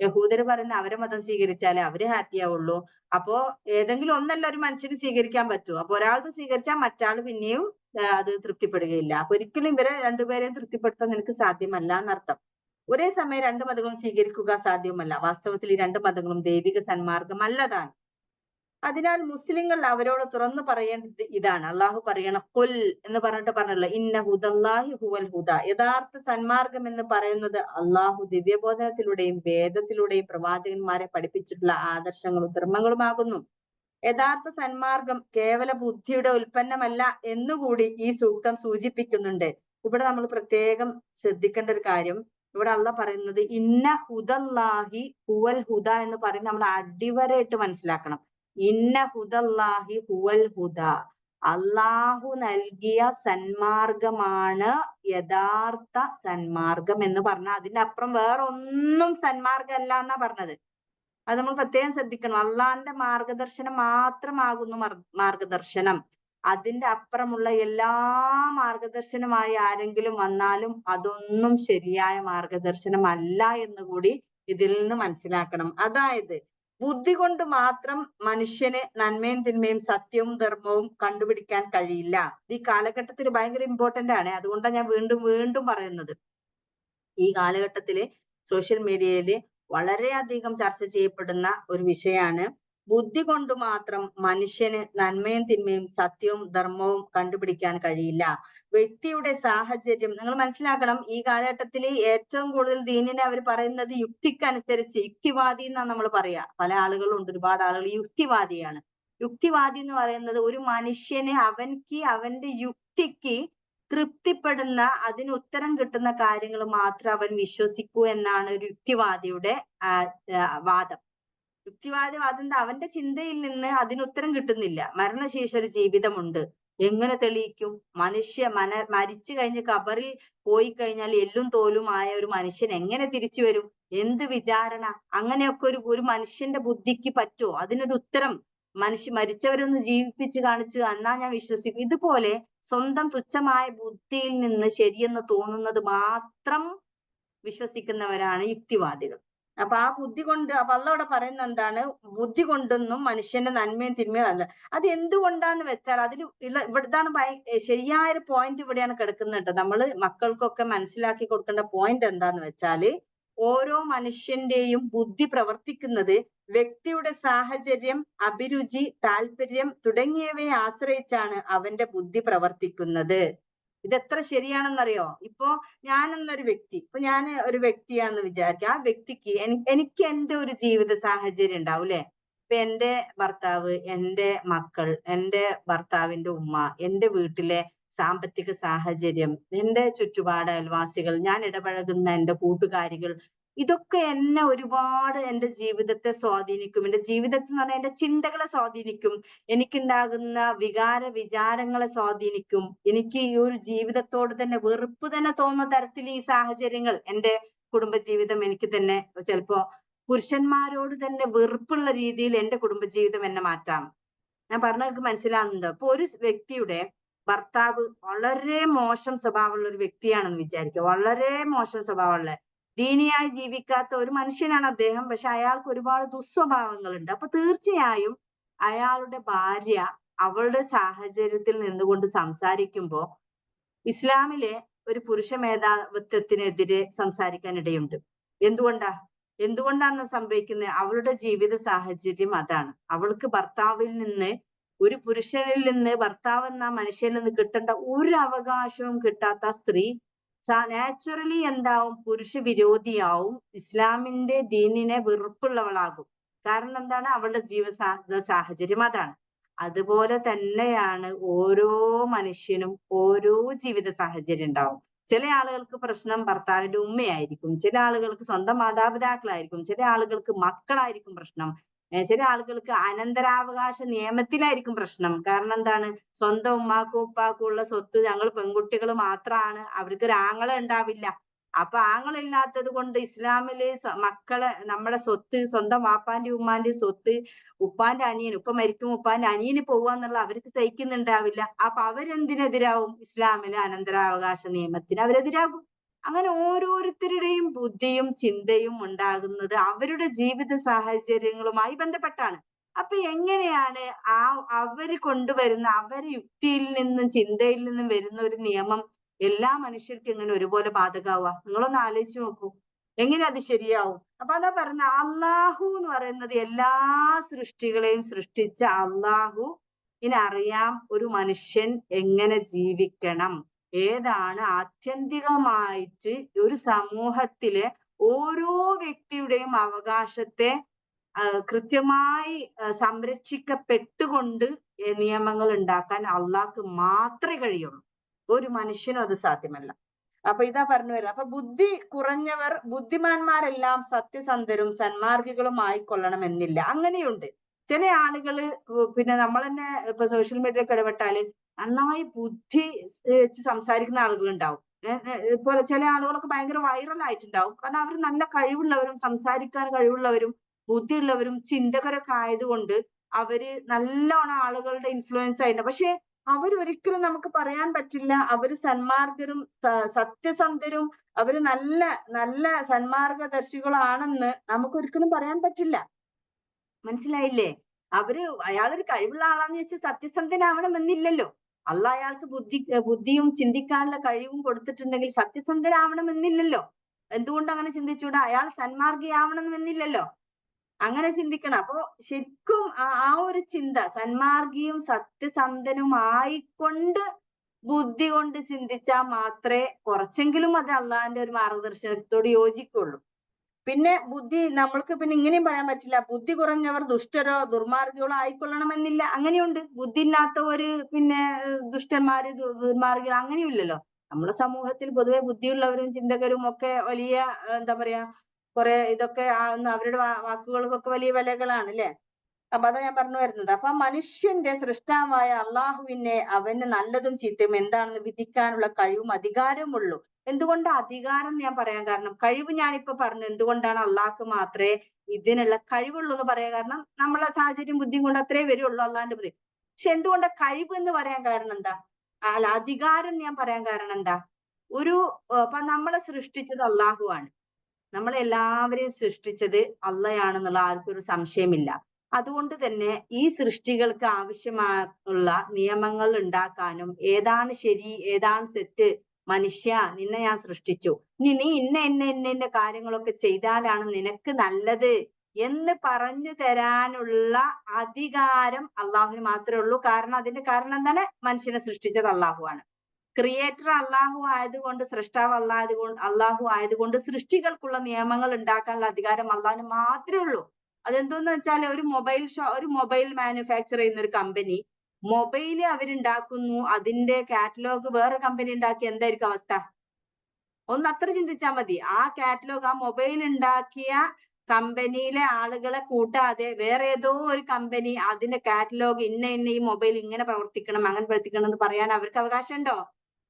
യഹൂദര് പറയുന്ന അവരെ മതം സ്വീകരിച്ചാലേ അവര് ഹാപ്പി ആവുള്ളൂ. അപ്പോ ഏതെങ്കിലും ഒന്നല്ല ഒരു മനുഷ്യന് സ്വീകരിക്കാൻ പറ്റൂ. അപ്പൊ ഒരാൾക്ക് സ്വീകരിച്ചാൽ മറ്റാള് പിന്നെയും അത് തൃപ്തിപ്പെടുകയില്ല. അപ്പൊ ഒരിക്കലും ഇവരെ രണ്ടുപേരെയും തൃപ്തിപ്പെടുത്താൻ നിനക്ക് സാധ്യമല്ല എന്നർത്ഥം. ഒരേ സമയം രണ്ട് മതങ്ങളും സ്വീകരിക്കുക സാധ്യമല്ല. വാസ്തവത്തിൽ ഈ രണ്ട് മതങ്ങളും ദൈവിക സന്മാർഗമല്ലതാൻ. അതിനാൽ മുസ്ലിങ്ങൾ അവരോട് തുറന്നു പറയേണ്ടത് ഇതാണ്. അള്ളാഹു പറയണം, ഖുൽ എന്ന് പറഞ്ഞല്ലോ, ഇന്ന ഹുദല്ലാഹി ഹുവൽ ഹുദ. യഥാർത്ഥ സന്മാർഗം എന്ന് പറയുന്നത് അള്ളാഹു ദിവ്യബോധനത്തിലൂടെയും വേദത്തിലൂടെയും പ്രവാചകന്മാരെ പഠിപ്പിച്ചിട്ടുള്ള ആദർശങ്ങളും ധർമ്മങ്ങളുമാകുന്നു. യഥാർത്ഥ സന്മാർഗം കേവല ബുദ്ധിയുടെ ഉൽപ്പന്നമല്ല എന്നുകൂടി ഈ സൂക്തം സൂചിപ്പിക്കുന്നുണ്ട്. ഇവിടെ നമ്മൾ പ്രത്യേകം ശ്രദ്ധിക്കേണ്ട ഒരു കാര്യം, ഇവിടെ അള്ളാഹ് പറയുന്നത് ഇന്ന ഹുദല്ലാഹി ഹുവൽ ഹുദ എന്ന് പറയുന്നത് നമ്മൾ അടിവരയിട്ട് മനസ്സിലാക്കണം. ഇന്ന ഹുദല്ലാഹി ഹുവൽ ഹുദ. അള്ളാഹു നൽകിയ സന്മാർഗമാണ് യഥാർത്ഥ സന്മാർഗം എന്ന് പറഞ്ഞാൽ അതിന്റെ അപ്പുറം വേറെ ഒന്നും സന്മാർഗമല്ല എന്നാ പറഞ്ഞത്. അത് നമ്മൾ പ്രത്യേകം ശ്രദ്ധിക്കണം. അള്ളാന്റെ മാർഗദർശനം മാത്രമാകുന്നു മാർഗദർശനം. അതിന്റെ അപ്പുറമുള്ള എല്ലാ മാർഗദർശനമായി ആരെങ്കിലും വന്നാലും അതൊന്നും ശരിയായ മാർഗദർശനം അല്ല എന്ന് കൂടി ഇതിൽ നിന്ന് മനസ്സിലാക്കണം. അതായത് ബുദ്ധി കൊണ്ട് മാത്രം മനുഷ്യന് നന്മയും തിന്മയും സത്യവും ധർമ്മവും കണ്ടുപിടിക്കാൻ കഴിയില്ല. ഈ കാലഘട്ടത്തിൽ ഭയങ്കര ഇമ്പോർട്ടന്റ് ആണ്. അതുകൊണ്ടാണ് ഞാൻ വീണ്ടും വീണ്ടും പറയുന്നത്. ഈ കാലഘട്ടത്തില് സോഷ്യൽ മീഡിയയില് വളരെയധികം ചർച്ച ചെയ്യപ്പെടുന്ന ഒരു വിഷയമാണ് ബുദ്ധി കൊണ്ട് മാത്രം മനുഷ്യന് നന്മയും തിന്മയും സത്യവും ധർമ്മവും കണ്ടുപിടിക്കാൻ കഴിയില്ല. വ്യക്തിയുടെ സാഹചര്യം നിങ്ങൾ മനസ്സിലാക്കണം. ഈ കാലഘട്ടത്തിൽ ഏറ്റവും കൂടുതൽ ദീനിനെ അവർ പറയുന്നത് യുക്തിക്കനുസരിച്ച്, യുക്തിവാദി എന്നാണ് നമ്മൾ പറയാ. പല ആളുകളും ഉണ്ട്, ഒരുപാട് ആളുകൾ യുക്തിവാദിയാണ്. യുക്തിവാദി എന്ന് പറയുന്നത് ഒരു മനുഷ്യന് അവന്റെ യുക്തിക്ക് തൃപ്തിപ്പെടുന്ന, അതിന് ഉത്തരം കിട്ടുന്ന കാര്യങ്ങൾ മാത്രം അവൻ വിശ്വസിക്കൂ എന്നാണ് ഒരു യുക്തിവാദിയുടെ വാദം. യുക്തിവാദി വാദം എന്താ? അവന്റെ ചിന്തയിൽ നിന്ന് അതിന് ഉത്തരം കിട്ടുന്നില്ല. മരണശേഷം ഒരു ജീവിതമുണ്ട്. എങ്ങനെ തെളിയിക്കും? മരിച്ചു കഴിഞ്ഞ് കബറിൽ പോയി കഴിഞ്ഞാൽ എല്ലും തോലുമായ ഒരു മനുഷ്യൻ എങ്ങനെ തിരിച്ചു വരും? എന്ത് വിചാരണ? അങ്ങനെയൊക്കെ ഒരു മനുഷ്യന്റെ ബുദ്ധിക്ക് പറ്റുമോ? അതിനൊരു ഉത്തരം മരിച്ചവരൊന്ന് ജീവിപ്പിച്ച് കാണിച്ചു എന്നാ ഞാൻ വിശ്വസിക്കും. ഇതുപോലെ സ്വന്തം തുച്ഛമായ ബുദ്ധിയിൽ നിന്ന് ശരിയെന്ന് തോന്നുന്നത് മാത്രം വിശ്വസിക്കുന്നവരാണ് യുക്തിവാദികൾ. അപ്പൊ ആ ബുദ്ധി കൊണ്ട്, അപ്പൊ അള്ളാഹ് ഇവിടെ പറയുന്നത് എന്താണ്? ബുദ്ധി കൊണ്ടൊന്നും മനുഷ്യന്റെ നന്മയും തിന്മയും അല്ല. അത് എന്തുകൊണ്ടാന്ന് വെച്ചാൽ അതിൽ ഇവിടുത്താണ് ശരിയായൊരു പോയിന്റ് ഇവിടെയാണ് കിടക്കുന്നത്. നമ്മള് മക്കൾക്കൊക്കെ മനസ്സിലാക്കി കൊടുക്കേണ്ട പോയിന്റ് എന്താന്ന് വെച്ചാല്, ഓരോ മനുഷ്യന്റെയും ബുദ്ധി പ്രവർത്തിക്കുന്നത് വ്യക്തിയുടെ സാഹചര്യം, അഭിരുചി, താല്പര്യം തുടങ്ങിയവയെ ആശ്രയിച്ചാണ് അവന്റെ ബുദ്ധി പ്രവർത്തിക്കുന്നത്. ഇതെത്ര ശരിയാണെന്നറിയോ? ഇപ്പൊ ഞാൻ ഒരു വ്യക്തിയാണെന്ന് വിചാരിക്കുക. ആ വ്യക്തിക്ക് എനിക്ക് എന്റെ ഒരു ജീവിത സാഹചര്യം ഉണ്ടാവും അല്ലെ? ഇപ്പൊ എന്റെ ഭർത്താവ്, എന്റെ മക്കൾ, എന്റെ ഭർത്താവിന്റെ ഉമ്മ, എന്റെ വീട്ടിലെ സാമ്പത്തിക സാഹചര്യം, എന്റെ ചുറ്റുപാട് അയൽവാസികൾ, ഞാൻ ഇടപഴകുന്ന എന്റെ കൂട്ടുകാരികൾ, ഇതൊക്കെ എന്നെ ഒരുപാട് എന്റെ ജീവിതത്തെ സ്വാധീനിക്കും. എന്റെ ജീവിതത്തിൽ എന്ന് പറഞ്ഞാൽ എന്റെ ചിന്തകളെ സ്വാധീനിക്കും. എനിക്കുണ്ടാകുന്ന വിചാരങ്ങളെ സ്വാധീനിക്കും. എനിക്ക് ഈ ഒരു ജീവിതത്തോട് തന്നെ വെറുപ്പ് തന്നെ തോന്നുന്ന തരത്തിൽ ഈ സാഹചര്യങ്ങൾ, എന്റെ കുടുംബജീവിതം എനിക്ക് തന്നെ ചിലപ്പോ പുരുഷന്മാരോട് തന്നെ വെറുപ്പുള്ള രീതിയിൽ എന്റെ കുടുംബജീവിതം എന്നെ മാറ്റാം. ഞാൻ പറഞ്ഞതൊക്കെ മനസ്സിലാവുന്നുണ്ടോ? അപ്പൊ ഒരു വ്യക്തിയുടെ ഭർത്താവ് വളരെ മോശം സ്വഭാവമുള്ള ഒരു വ്യക്തിയാണെന്ന് വിചാരിക്കുക. വളരെ മോശം സ്വഭാവമുള്ള, ദീനിയായി ജീവിക്കാത്ത ഒരു മനുഷ്യനാണ് അദ്ദേഹം. പക്ഷെ അയാൾക്ക് ഒരുപാട് ദുസ്വഭാവങ്ങളുണ്ട്. അപ്പൊ തീർച്ചയായും അയാളുടെ ഭാര്യ അവളുടെ സാഹചര്യത്തിൽ നിന്നുകൊണ്ട് സംസാരിക്കുമ്പോ ഇസ്ലാമിലെ ഒരു പുരുഷ മേധാവിത്വത്തിനെതിരെ സംസാരിക്കാൻ ഇടയുണ്ട്. എന്തുകൊണ്ടാണ് സംഭവിക്കുന്നത്? അവളുടെ ജീവിത സാഹചര്യം അതാണ്. അവൾക്ക് ഭർത്താവിൽ നിന്ന്, ഒരു പുരുഷനിൽ നിന്ന്, ഭർത്താവ് എന്ന മനുഷ്യനിൽ നിന്ന് കിട്ടേണ്ട ഒരു അവകാശവും കിട്ടാത്ത സ്ത്രീ നാച്ചുറലി എന്താവും? പുരുഷ വിരോധിയാവും. ഇസ്ലാമിന്റെ ദീനിനെ വെറുപ്പുള്ളവളാകും. കാരണം എന്താണ്? അവളുടെ സാഹചര്യം അതാണ്. അതുപോലെ തന്നെയാണ് ഓരോ മനുഷ്യനും ഓരോ ജീവിത സാഹചര്യം ഉണ്ടാവും. ചില ആളുകൾക്ക് പ്രശ്നം ഭർത്താവിന്റെ ഉമ്മയായിരിക്കും, ചില ആളുകൾക്ക് സ്വന്തം മാതാപിതാക്കളായിരിക്കും, ചില ആളുകൾക്ക് മക്കളായിരിക്കും പ്രശ്നം, ചില ആളുകൾക്ക് അനന്തരാവകാശ നിയമത്തിലായിരിക്കും പ്രശ്നം. കാരണം എന്താണ്? സ്വന്തം ഉമ്മാക്കും ഉപ്പാക്കും ഉള്ള സ്വത്ത് ഞങ്ങൾ പെൺകുട്ടികൾ മാത്രമാണ്, അവർക്ക് ഒരു ആങ്ങള ഉണ്ടാവില്ല. അപ്പൊ ആങ്ങളില്ലാത്തത് കൊണ്ട് ഇസ്ലാമില് മക്കളെ, നമ്മുടെ സ്വത്ത്, സ്വന്തം വാപ്പാന്റെ ഉമ്മാന്റെ സ്വത്ത് ഉപ്പാന്റെ അനിയൻ, ഉപ്പ മരിക്കും ഉപ്പാന്റെ അനിയന് പോവാന്നുള്ള അവർക്ക് സഹിക്കുന്നുണ്ടാവില്ല. അപ്പൊ അവരെന്തിനെതിരാവും? ഇസ്ലാമിലെ അനന്തരാവകാശ നിയമത്തിന് അവരെതിരാകും. അങ്ങനെ ഓരോരുത്തരുടെയും ബുദ്ധിയും ചിന്തയും ഉണ്ടാകുന്നത് അവരുടെ ജീവിത സാഹചര്യങ്ങളുമായി ബന്ധപ്പെട്ടാണ്. അപ്പൊ എങ്ങനെയാണ് അവര് കൊണ്ടുവരുന്ന, അവര് യുക്തിയിൽ നിന്നും ചിന്തയിൽ നിന്നും വരുന്ന ഒരു നിയമം എല്ലാ മനുഷ്യർക്കും എങ്ങനെ ഒരുപോലെ ബാധകാവുക? നിങ്ങളൊന്ന് ആലോചിച്ച് നോക്കൂ. എങ്ങനെ അത് ശരിയാവും? അപ്പൊ അതാ പറഞ്ഞ, അള്ളാഹു എന്ന് പറയുന്നത് എല്ലാ സൃഷ്ടികളെയും സൃഷ്ടിച്ച അള്ളാഹു അറിയാം ഒരു മനുഷ്യൻ എങ്ങനെ ജീവിക്കണം, ഏതാണ് ആത്യന്തികമായിട്ട് ഒരു സമൂഹത്തിലെ ഓരോ വ്യക്തിയുടെയും അവകാശത്തെ കൃത്യമായി സംരക്ഷിക്കപ്പെട്ടുകൊണ്ട് നിയമങ്ങൾ ഉണ്ടാക്കാൻ അള്ളാഹ്ക്ക് മാത്രമേ കഴിയുള്ളൂ. ഒരു മനുഷ്യനും അത് സാധ്യമല്ല. അപ്പൊ ഇതാ പറഞ്ഞു വരുന്നത്. അപ്പൊ ബുദ്ധി കുറഞ്ഞവർ, ബുദ്ധിമാന്മാരെല്ലാം സത്യസന്ധരും സന്മാർഗികളും ആയിക്കൊള്ളണമെന്നില്ല. അങ്ങനെയുണ്ട്. ചില ആളുകള് പിന്നെ നമ്മൾ തന്നെ ഇപ്പൊ സോഷ്യൽ മീഡിയയിൽ ഇടപെട്ടാല് നന്നായി ബുദ്ധി വെച്ച് സംസാരിക്കുന്ന ആളുകൾ ഉണ്ടാവും. ഇപ്പൊ ചില ആളുകളൊക്കെ ഭയങ്കര വൈറൽ ആയിട്ടുണ്ടാവും. കാരണം അവർ നല്ല കഴിവുള്ളവരും സംസാരിക്കാൻ കഴിവുള്ളവരും ബുദ്ധിയുള്ളവരും ചിന്തകരൊക്കെ ആയതുകൊണ്ട് അവര് നല്ലോണം ആളുകളുടെ ഇൻഫ്ലുവൻസ് ആയിട്ടുണ്ട്. പക്ഷെ അവരൊരിക്കലും നമുക്ക് പറയാൻ പറ്റില്ല അവര് സന്മാർഗരും സത്യസന്ധരും അവര് നല്ല നല്ല സന്മാർഗദർശികളാണെന്ന് നമുക്കൊരിക്കലും പറയാൻ പറ്റില്ല. മനസ്സിലായില്ലേ? അയാളൊരു കഴിവുള്ള ആളാന്ന് വെച്ച് സത്യസന്ധനാവണമെന്നില്ലല്ലോ. അള്ളാഹ് അയാൾക്ക് ബുദ്ധിയും ചിന്തിക്കാനുള്ള കഴിവും കൊടുത്തിട്ടുണ്ടെങ്കിൽ സത്യസന്ധനാവണമെന്നില്ലല്ലോ. എന്തുകൊണ്ട് അങ്ങനെ ചിന്തിച്ചൂടാ? അയാൾ സന്മാർഗിയാവണമെന്നില്ലല്ലോ. അങ്ങനെ ചിന്തിക്കണം. അപ്പൊ ശരിക്കും ആ ഒരു ചിന്ത സന്മാർഗിയും സത്യസന്ധനും ആയിക്കൊണ്ട് ബുദ്ധി കൊണ്ട് ചിന്തിച്ചാൽ മാത്രമേ കുറച്ചെങ്കിലും അത് അള്ളാഹിന്റെ ഒരു മാർഗദർശനത്തോട് യോജിക്കുള്ളൂ. പിന്നെ നമ്മൾക്ക് പിന്നെ ഇങ്ങനെയും പറയാൻ പറ്റില്ല, ബുദ്ധി കുറഞ്ഞവർ ദുഷ്ടരോ ദുർമാർഗികളോ ആയിക്കൊള്ളണമെന്നില്ല. അങ്ങനെയുണ്ട്. ബുദ്ധി ഇല്ലാത്തവര് പിന്നെ ദുഷ്ടന്മാര് ദുർമാർഗികൾ അങ്ങനെയില്ലല്ലോ. നമ്മുടെ സമൂഹത്തിൽ പൊതുവെ ബുദ്ധിയുള്ളവരും ചിന്തകരും ഒക്കെ വലിയ എന്താ പറയാ കുറെ ഇതൊക്കെ അവരുടെ വാക്കുകൾക്കൊക്കെ വലിയ വിലകളാണ് അല്ലെ. അപ്പൊ അതാ ഞാൻ പറഞ്ഞു വരുന്നത്. അപ്പൊ മനുഷ്യന്റെ സൃഷ്ടാവായ അള്ളാഹുവിനെ അവന് നല്ലതും ചീത്തയും എന്താണെന്ന് വിധിക്കാനുള്ള കഴിവും അധികാരവും ഉള്ളൂ. എന്തുകൊണ്ട് അധികാരം ഞാൻ പറയാൻ കാരണം, കഴിവ് ഞാനിപ്പോ പറഞ്ഞു എന്തുകൊണ്ടാണ് അള്ളാഹ്ക്ക് മാത്രമേ ഇതിനുള്ള കഴിവുള്ളൂ എന്ന് പറയാൻ കാരണം, നമ്മളെ സാഹചര്യം ബുദ്ധിയും കൊണ്ട് അത്രേ വരുള്ളൂ അള്ളാഹിന്റെ ബുദ്ധി. പക്ഷെ എന്തുകൊണ്ടാ കഴിവ് എന്ന് പറയാൻ കാരണം എന്താ? അല്ല, അധികാരം ഞാൻ പറയാൻ കാരണം എന്താ? ഇപ്പൊ നമ്മളെ സൃഷ്ടിച്ചത് അള്ളാഹു ആണ്. നമ്മളെല്ലാവരെയും സൃഷ്ടിച്ചത് അള്ളയാണെന്നുള്ള ആർക്കും ഒരു സംശയമില്ല. അതുകൊണ്ട് തന്നെ ഈ സൃഷ്ടികൾക്ക് ആവശ്യമായുള്ള നിയമങ്ങൾ ഉണ്ടാക്കാനും ഏതാണ് ശരി ഏതാണ് തെറ്റ്, മനുഷ്യ നിന്നെ ഞാൻ സൃഷ്ടിച്ചു, നീ ഇന്ന കാര്യങ്ങളൊക്കെ ചെയ്താലാണ് നിനക്ക് നല്ലത് എന്ന് പറഞ്ഞു തരാനുള്ള അധികാരം അള്ളാഹുവിന് മാത്രമേ ഉള്ളൂ. കാരണം അതിന്റെ കാരണം എന്താണ്? മനുഷ്യനെ സൃഷ്ടിച്ചത് അള്ളാഹു ആണ്. ക്രിയേറ്റർ അള്ളാഹു ആയതുകൊണ്ട്, സൃഷ്ടാവ് അള്ളാഹു ആയതുകൊണ്ട് സൃഷ്ടികൾക്കുള്ള നിയമങ്ങൾ ഉണ്ടാക്കാനുള്ള അധികാരം അള്ളാഹിന് മാത്രമേ ഉള്ളൂ. അതെന്തോന്ന് വെച്ചാൽ ഒരു മൊബൈൽ മാനുഫാക്ചർ ചെയ്യുന്ന ഒരു കമ്പനി മൊബൈല് അവരുണ്ടാക്കുന്നു, അതിന്റെ കാറ്റലോഗ് വേറെ കമ്പനി ഉണ്ടാക്കി എന്തായിരിക്കും അവസ്ഥ? ഒന്ന് അത്ര ചിന്തിച്ചാൽ മതി. ആ കാറ്റലോഗ്, ആ മൊബൈൽ ഉണ്ടാക്കിയ കമ്പനിയിലെ ആളുകളെ കൂട്ടാതെ വേറെ ഏതോ ഒരു കമ്പനി അതിന്റെ കാറ്റലോഗ് ഈ മൊബൈൽ ഇങ്ങനെ പ്രവർത്തിക്കണം അങ്ങനെ പ്രവർത്തിക്കണം എന്ന് പറയാൻ അവർക്ക് അവകാശമുണ്ടോ?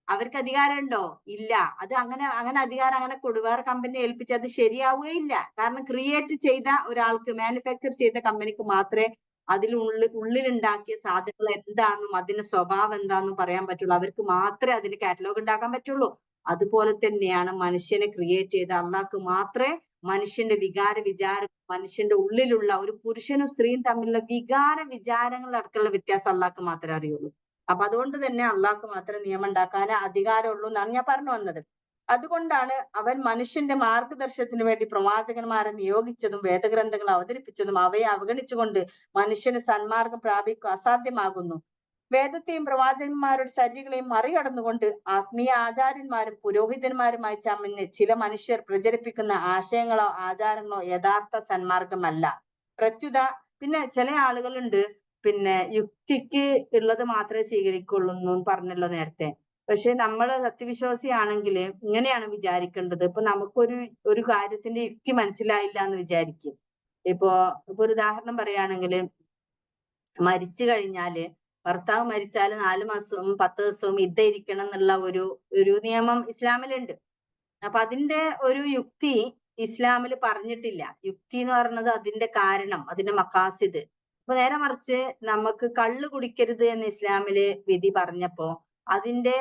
അവർക്ക് അധികാരമുണ്ടോ? ഇല്ല. അത് അങ്ങനെ അധികാരം അങ്ങനെ വേറെ കമ്പനിയെ ഏൽപ്പിച്ച് അത് ശരിയാവുകയില്ല. കാരണം ക്രിയേറ്റ് ചെയ്ത ഒരാൾക്ക്, മാനുഫാക്ചർ ചെയ്ത കമ്പനിക്ക് മാത്രമേ ഉള്ളിലുണ്ടാക്കിയ സാധനങ്ങൾ എന്താണെന്നും അതിന്റെ സ്വഭാവം എന്താണെന്നും പറയാൻ പറ്റുള്ളൂ. അവർക്ക് മാത്രമേ അതിന്റെ കാറ്റലോഗ് ഉണ്ടാക്കാൻ പറ്റുള്ളൂ. അതുപോലെ തന്നെയാണ് മനുഷ്യനെ ക്രിയേറ്റ് ചെയ്ത അള്ളാഹ്ക്ക് മാത്രമേ മനുഷ്യന്റെ മനുഷ്യന്റെ ഉള്ളിലുള്ള ഒരു പുരുഷനും സ്ത്രീയും തമ്മിലുള്ള വികാര വിചാരങ്ങൾ അടക്കമുള്ള വ്യത്യാസം അള്ളാഹ്ക്ക് മാത്രമേ അറിയുള്ളൂ. അപ്പൊ അതുകൊണ്ട് തന്നെ അള്ളാഹ്ക്ക് മാത്രമേ നിയമം ഉണ്ടാക്കാൻ അധികാരമുള്ളൂ എന്നാണ് ഞാൻ പറഞ്ഞു വന്നത്. അതുകൊണ്ടാണ് അവൻ മനുഷ്യന്റെ മാർഗദർശനത്തിന് വേണ്ടി പ്രവാചകന്മാരെ നിയോഗിച്ചതും വേദഗ്രന്ഥങ്ങൾ അവതരിപ്പിച്ചതും അവയെ അവഗണിച്ചുകൊണ്ട് മനുഷ്യന് സന്മാർഗം പ്രാപിക്കുക അസാധ്യമാകുന്നു. വേദത്തെയും പ്രവാചകന്മാരുടെ ചര്യകളെയും മറികടന്നുകൊണ്ട് ആത്മീയ ആചാര്യന്മാരും പുരോഹിതന്മാരുമായി ചമഞ്ഞ് ചില മനുഷ്യർ പ്രചരിപ്പിക്കുന്ന ആശയങ്ങളോ ആചാരങ്ങളോ യഥാർത്ഥ സന്മാർഗമല്ല. പ്രത്യുത പിന്നെ ചില ആളുകളുണ്ട് പിന്നെ യുക്തിക്ക് ഉള്ളത് മാത്രമേ സ്വീകരിക്കുള്ളൂ എന്ന് പറഞ്ഞല്ലോ നേരത്തെ. പക്ഷെ നമ്മൾ സത്യവിശ്വാസിയാണെങ്കിൽ ഇങ്ങനെയാണ് വിചാരിക്കേണ്ടത്. ഇപ്പൊ ഒരു കാര്യത്തിന്റെ യുക്തി മനസ്സിലായില്ല എന്ന് വിചാരിക്കും. ഇപ്പൊ ഒരു ഉദാഹരണം പറയുകയാണെങ്കിൽ, മരിച്ചു കഴിഞ്ഞാല് ഭർത്താവ് മരിച്ചാൽ 4 മാസവും 10 ദിവസവും ഇദ്ദ ഇരിക്കണം എന്നുള്ള ഒരു നിയമം ഇസ്ലാമിലുണ്ട്. അപ്പൊ അതിന്റെ ഒരു യുക്തി ഇസ്ലാമിൽ പറഞ്ഞിട്ടില്ല. യുക്തി എന്ന് പറയുന്നത് അതിന്റെ കാരണം, അതിന്റെ മഖാസിദ്. അപ്പൊ നേരെ മറിച്ച് നമുക്ക് കള്ള് കുടിക്കരുത് എന്ന് ഇസ്ലാമില് വിധി പറഞ്ഞപ്പോ അതിന്റെ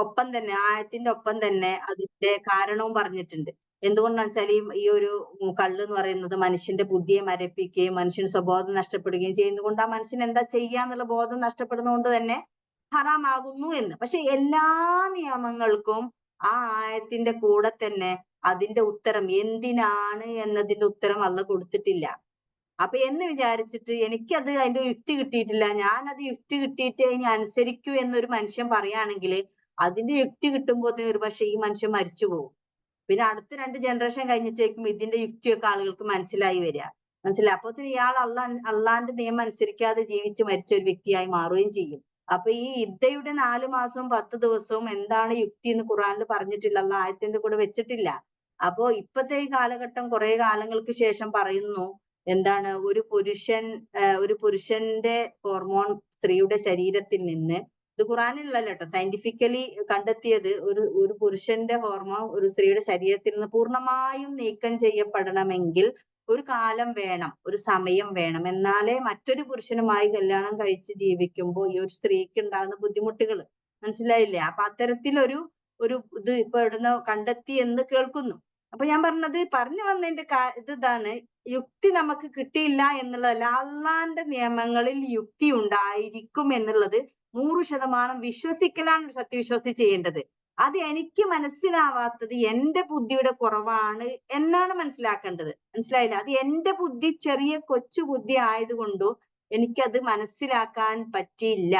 ഒപ്പം തന്നെ, ആയത്തിന്റെ ഒപ്പം തന്നെ അതിന്റെ കാരണവും പറഞ്ഞിട്ടുണ്ട്. എന്തുകൊണ്ടാന്ന് വെച്ചാൽ ഈ ഒരു കള്ള് എന്ന് പറയുന്നത് മനുഷ്യന്റെ ബുദ്ധിയെ മരപ്പിക്കുകയും മനുഷ്യന് സ്വബോധം നഷ്ടപ്പെടുകയും ചെയ്യുന്നതുകൊണ്ട് ആ മനുഷ്യൻ എന്താ ചെയ്യാന്നുള്ള ബോധം നഷ്ടപ്പെടുന്നതുകൊണ്ട് തന്നെ ഹറാമാകുന്നു എന്ന്. പക്ഷെ എല്ലാ നിയമങ്ങൾക്കും ആ ആയത്തിന്റെ കൂടെ തന്നെ അതിന്റെ ഉത്തരം എന്തിനാണ് എന്നതിന്റെ ഉത്തരം അള്ളാഹ് കൊടുത്തിട്ടില്ല. അപ്പൊ എന്ന് വിചാരിച്ചിട്ട് എനിക്കത് അതിന്റെ യുക്തി കിട്ടിയിട്ടില്ല, ഞാനത് യുക്തി കിട്ടിയിട്ട് ഇനി അനുസരിക്കൂ എന്നൊരു മനുഷ്യൻ പറയുകയാണെങ്കിൽ അതിന്റെ യുക്തി കിട്ടുമ്പോഴത്തേന് ഒരു പക്ഷെ ഈ മനുഷ്യൻ മരിച്ചു പോകും. പിന്നെ അടുത്ത 2 ജനറേഷൻ കഴിഞ്ഞിട്ടേക്കും ഇതിന്റെ യുക്തിയൊക്കെ ആളുകൾക്ക് മനസ്സിലായി വരിക. മനസ്സിലായി. അപ്പോഴത്തേന് ഇയാൾ അള്ളാന്റെ നിയമം അനുസരിക്കാതെ ജീവിച്ച് മരിച്ച ഒരു വ്യക്തിയായി മാറുകയും ചെയ്യും. അപ്പൊ ഈ ഇദ്ദയുടെ 4 മാസവും 10 ദിവസവും എന്താണ് യുക്തി എന്ന് ഖുറാനിൽ പറഞ്ഞിട്ടില്ല, അള്ളാഹ് ആയത്തിന്റെ കൂടെ വെച്ചിട്ടില്ല. അപ്പോ ഇപ്പത്തെ ഈ കാലഘട്ടം കുറെ കാലങ്ങൾക്ക് ശേഷം പറയുന്നു എന്താണ്, ഒരു പുരുഷന്റെ ഹോർമോൺ സ്ത്രീയുടെ ശരീരത്തിൽ നിന്ന്, ഇത് ഖുറാനിലല്ല കേട്ടോ, സയന്റിഫിക്കലി കണ്ടെത്തിയത്, ഒരു പുരുഷന്റെ ഹോർമോൺ ഒരു സ്ത്രീയുടെ ശരീരത്തിൽ നിന്ന് പൂർണ്ണമായും നീക്കം ചെയ്യപ്പെടണമെങ്കിൽ ഒരു കാലം വേണം, ഒരു സമയം വേണം. എന്നാലേ മറ്റൊരു പുരുഷനുമായി കല്യാണം കഴിച്ച് ജീവിക്കുമ്പോൾ ഈ ഒരു സ്ത്രീക്ക് ഉണ്ടാകുന്ന ബുദ്ധിമുട്ടുകൾ മനസ്സിലായില്ലേ. അപ്പൊ അത്തരത്തിലൊരു ഒരു ഇത് ഇപ്പൊ എവിടുന്നോ കണ്ടെത്തി എന്ന് കേൾക്കുന്നു. അപ്പൊ ഞാൻ പറഞ്ഞു വന്നതിന്റെ ഇതാണ്, യുക്തി നമുക്ക് കിട്ടിയില്ല എന്നുള്ളതല്ല, അള്ളാന്റെ നിയമങ്ങളിൽ യുക്തി ഉണ്ടായിരിക്കും എന്നുള്ളത് 100% വിശ്വസിക്കലാണ് സത്യവിശ്വാസി ചെയ്യേണ്ടത്. അത് എനിക്ക് മനസ്സിലാവാത്തത് എന്റെ ബുദ്ധിയുടെ കുറവാണ് എന്നാണ് മനസ്സിലാക്കേണ്ടത്. മനസ്സിലായില്ല? അത് എന്റെ ബുദ്ധി ചെറിയ കൊച്ചു ബുദ്ധി ആയതുകൊണ്ടോ എനിക്കത് മനസ്സിലാക്കാൻ പറ്റിയില്ല.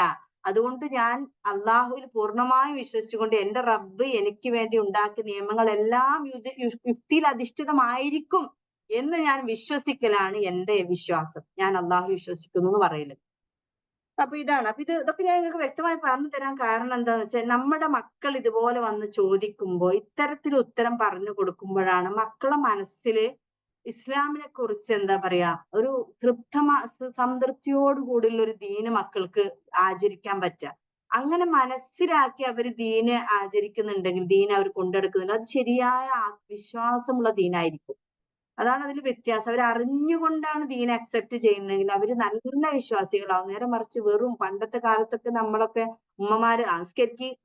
അതുകൊണ്ട് ഞാൻ അള്ളാഹുവിൽ പൂർണ്ണമായും വിശ്വസിച്ചുകൊണ്ട് എന്റെ റബ്ബ് എനിക്ക് വേണ്ടി ഉണ്ടാക്കിയ നിയമങ്ങളെല്ലാം യുക്തിയിൽ അധിഷ്ഠിതമായിരിക്കും എന്ന് ഞാൻ വിശ്വസിക്കലാണ് എന്റെ വിശ്വാസം. ഞാൻ അള്ളാഹു വിശ്വസിക്കുന്നു എന്ന് പറയല്. അപ്പൊ ഇതാണ്. അപ്പൊ ഇതൊക്കെ ഞാൻ നിങ്ങൾക്ക് വ്യക്തമായി പറഞ്ഞു തരാൻ കാരണം എന്താന്ന് വെച്ചാൽ, നമ്മുടെ മക്കൾ ഇതുപോലെ വന്ന് ചോദിക്കുമ്പോ ഇത്തരത്തിൽ ഉത്തരം പറഞ്ഞു കൊടുക്കുമ്പോഴാണ് മക്കളെ മനസ്സില് ഇസ്ലാമിനെ കുറിച്ച് എന്താ പറയാ ഒരു സംതൃപ്തിയോട് കൂടിയുള്ള ഒരു ദീന് മക്കൾക്ക് ആചരിക്കാൻ പറ്റുക. അങ്ങനെ മനസ്സിലാക്കി അവര് ദീന് ആചരിക്കുന്നുണ്ടെങ്കിൽ, ദീൻ അവർ കൊണ്ടെടുക്കുന്നുണ്ട്, അത് ശരിയായ വിശ്വാസമുള്ള ദീനായിരിക്കും. അതാണ് അതിൽ വ്യത്യാസം. അവർ അറിഞ്ഞുകൊണ്ടാണ് ദീൻ അക്സെപ്റ്റ് ചെയ്യുന്നതെങ്കിൽ അവര് നല്ല വിശ്വാസികളാവും. നേരെ മറിച്ച് വെറും പണ്ടത്തെ കാലത്തൊക്കെ നമ്മളൊക്കെ ഉമ്മമാര്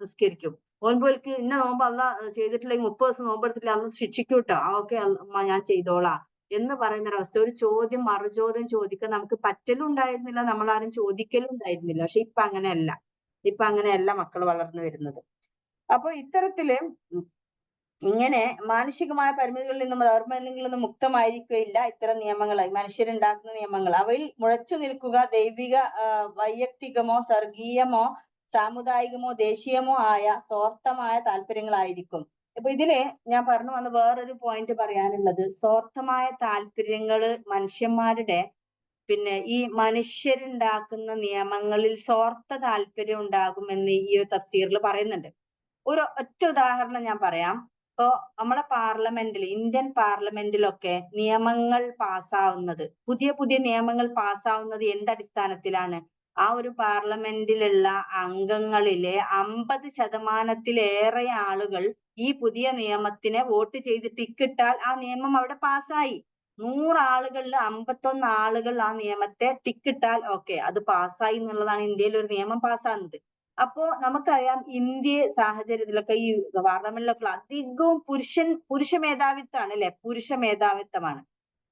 നിസ്കരിക്കും. ഓൻപോൽക്ക് ഇന്ന നോമ്പ് അള്ളാഹ് ചെയ്തിട്ടില്ലെങ്കിൽ 30 ദിവസം നോമ്പെടുത്തില്ല അന്ന് ശിക്ഷിക്കും ട്ടോ. ഓക്കെ അമ്മ ഞാൻ ചെയ്തോളാം എന്ന് പറയുന്ന ഒരവസ്ഥ. ഒരു ചോദ്യം മറുചോദ്യം ചോദിക്കാൻ നമുക്ക് പറ്റലും ഉണ്ടായിരുന്നില്ല, നമ്മളാരും ചോദിക്കലും ഉണ്ടായിരുന്നില്ല. പക്ഷെ ഇപ്പൊ അങ്ങനെയല്ല. ഇപ്പൊ അങ്ങനെയല്ല മക്കൾ വളർന്നു വരുന്നത്. അപ്പൊ ഇത്തരത്തില് ഇങ്ങനെ മാനുഷികമായ പരിമിതികളിൽ നിന്നും ദൗർബല്യങ്ങളിൽ നിന്നും മുക്തമായിരിക്കുകയില്ല ഇത്തരം നിയമങ്ങൾ, മനുഷ്യരുണ്ടാക്കുന്ന നിയമങ്ങൾ. അവയിൽ മുഴച്ചു നിൽക്കുക ദൈവിക, വൈയക്തികമോ സ്വർഗീയമോ സാമുദായികമോ ദേശീയമോ ആയ സ്വാർത്ഥമായ താല്പര്യങ്ങളായിരിക്കും. അപ്പൊ ഇതില് ഞാൻ പറഞ്ഞു വന്ന വേറൊരു പോയിന്റ് പറയാനുള്ളത്, സ്വാർത്ഥമായ താല്പര്യങ്ങള് മനുഷ്യന്മാരുടെ ഈ മനുഷ്യരുണ്ടാക്കുന്ന നിയമങ്ങളിൽ സ്വാർത്ഥ താല്പര്യം ഉണ്ടാകുമെന്ന് ഈ ഒരു തഫ്സീറിൽ പറയുന്നുണ്ട്. ഒറ്റ ഉദാഹരണം ഞാൻ പറയാം. ഇപ്പോ നമ്മളെ പാർലമെന്റിൽ, ഇന്ത്യൻ പാർലമെന്റിലൊക്കെ നിയമങ്ങൾ പാസ്സാവുന്നത്, പുതിയ പുതിയ നിയമങ്ങൾ പാസ്സാവുന്നത് എന്തടിസ്ഥാനത്തിലാണ്? ആ ഒരു പാർലമെന്റിലുള്ള അംഗങ്ങളിലെ 50% ആളുകൾ ഈ പുതിയ നിയമത്തിനെ വോട്ട് ചെയ്ത് ടിക്കിട്ടാൽ ആ നിയമം അവിടെ പാസ്സായി. 100 ആളുകളിൽ 51 ആളുകൾ ആ നിയമത്തെ ടിക്കിട്ടാൽ ഓക്കെ അത് പാസ്സായി എന്നുള്ളതാണ് ഇന്ത്യയിൽ ഒരു നിയമം പാസ്സാകുന്നത്. അപ്പോ നമുക്കറിയാം ഇന്ത്യ സാഹചര്യത്തിലൊക്കെ ഈ പാർലമെന്റിലൊക്കെ അധികവും പുരുഷ മേധാവിത്വമാണ് അല്ലെ? പുരുഷ മേധാവിത്വമാണ്.